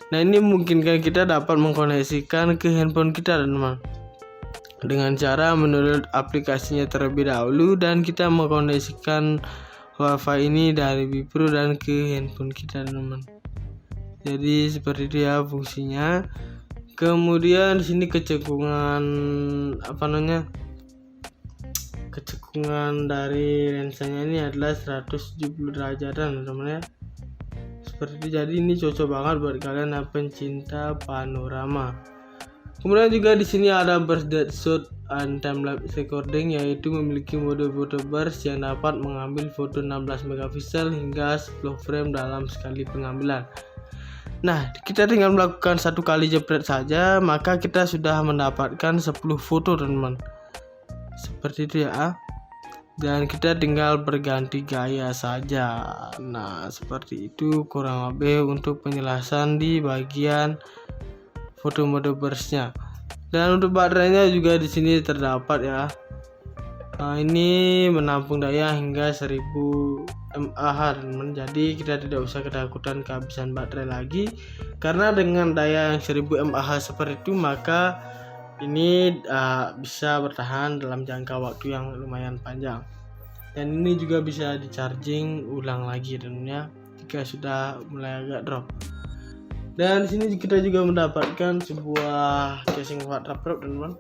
Nah, ini memungkinkan kita dapat mengkoneksikan ke handphone kita teman-teman dengan cara mendownload aplikasinya terlebih dahulu dan kita mengkoneksikan wifi ini dari bipro dan ke handphone kita teman-teman. Jadi seperti itu ya fungsinya. Kemudian di sini kecekungan dari lensanya ini adalah 170 derajat teman-teman ya. Seperti itu. Jadi ini cocok banget buat kalian yang pencinta panorama. Kemudian juga di sini ada burst depth shot and time lapse recording, yaitu memiliki mode photo burst yang dapat mengambil foto 16 megapiksel hingga 10 frame dalam sekali pengambilan. Nah, kita tinggal melakukan satu kali jepret saja, maka kita sudah mendapatkan 10 foto teman-teman. Seperti itu ya. Dan kita tinggal berganti gaya saja. Nah, seperti itu kurang lebih untuk penjelasan di bagian foto mode burst-nya. Dan untuk baterainya juga di sini terdapat ya. Nah, ini menampung daya hingga 1000 mAh teman. Jadi kita tidak usah ketakutan kehabisan baterai lagi, karena dengan daya yang 1000 mAh seperti itu, maka ini bisa bertahan dalam jangka waktu yang lumayan panjang. Dan ini juga bisa di charging ulang lagi tentunya jika sudah mulai agak drop. Dan di sini kita juga mendapatkan sebuah casing waterproof teman-teman.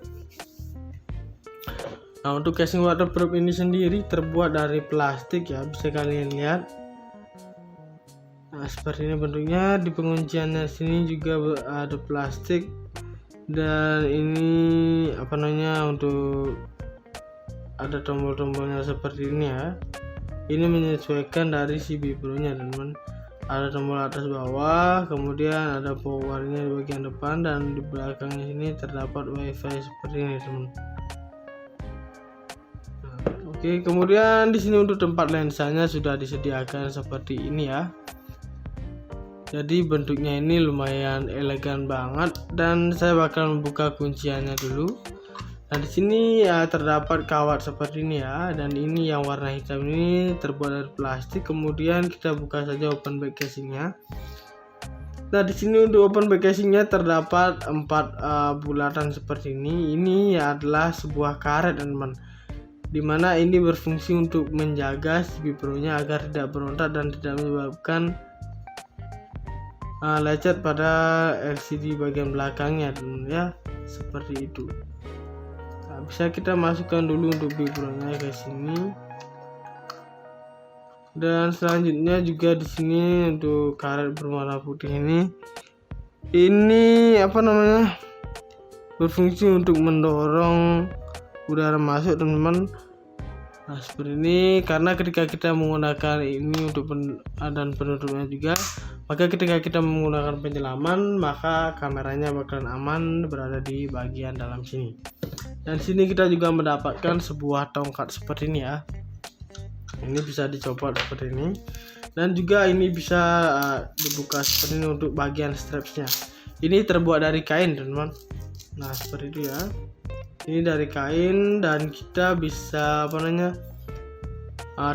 Nah, untuk casing waterproof ini sendiri terbuat dari plastik ya, bisa kalian lihat. Nah, seperti ini bentuknya. Di pengunciannya sini juga ada plastik Dan ini apa namanya, untuk ada tombol-tombolnya seperti ini ya. Ini menyesuaikan dari si Bipro-nya teman-teman. Ada tombol atas bawah, kemudian ada powernya di bagian depan, dan di belakangnya sini terdapat wifi seperti ini teman. Oke, kemudian di sini untuk tempat lensanya sudah disediakan seperti ini ya. Jadi bentuknya ini lumayan elegan banget, dan saya bakal membuka kunciannya dulu. Nah, di sini ya terdapat kawat seperti ini ya, dan ini yang warna hitam ini terbuat dari plastik. Kemudian kita buka saja open back casingnya. Nah, di sini untuk open back casingnya terdapat 4 bulatan seperti ini. Ini adalah sebuah karet teman-teman, dimana ini berfungsi untuk menjaga si Bipro-nya agar tidak berontak dan tidak menyebabkan lecet pada LCD bagian belakangnya teman ya, seperti itu. Nah, bisa kita masukkan dulu untuk Bipro-nya ke sini, dan selanjutnya juga di sini untuk karet berwarna putih ini apa namanya, berfungsi untuk mendorong udara masuk teman-teman. Nah, seperti ini, karena ketika kita menggunakan ini untuk dan penutupnya juga, maka ketika kita menggunakan penyelaman, maka kameranya bakalan aman berada di bagian dalam sini. Dan sini kita juga mendapatkan sebuah tongkat seperti ini ya. Ini bisa dicopot seperti ini, dan juga ini bisa dibuka seperti ini untuk bagian strapsnya. Ini terbuat dari kain teman-teman. Nah, seperti itu ya. Ini dari kain, dan kita bisa apa namanya,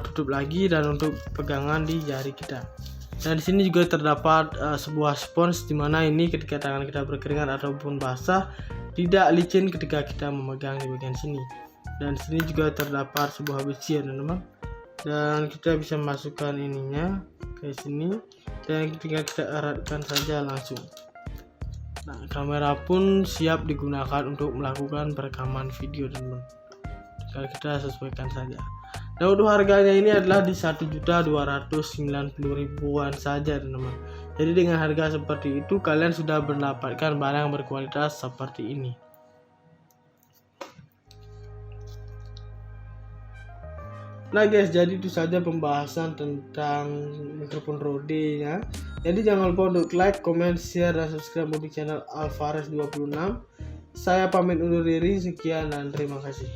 tutup lagi dan untuk pegangan di jari kita. Nah, di sini juga terdapat sebuah spons, dimana ini ketika tangan kita berkeringat ataupun basah tidak licin ketika kita memegang di bagian sini. Dan di sini juga terdapat sebuah besi ya teman-teman, dan kita bisa masukkan ininya ke sini, dan ketika kita eratkan saja langsung. Nah, kamera pun siap digunakan untuk melakukan perekaman video teman-teman. Tinggal kita sesuaikan saja. Nah, untuk harganya ini adalah di 1.290.000-an saja teman-teman. Jadi dengan harga seperti itu kalian sudah mendapatkan barang berkualitas seperti ini. Nah guys, jadi itu saja pembahasan tentang mikrofon Rode ya. Jadi jangan lupa untuk like, comment, share, dan subscribe di channel Alvarez 26. Saya pamit undur diri, sekian dan terima kasih.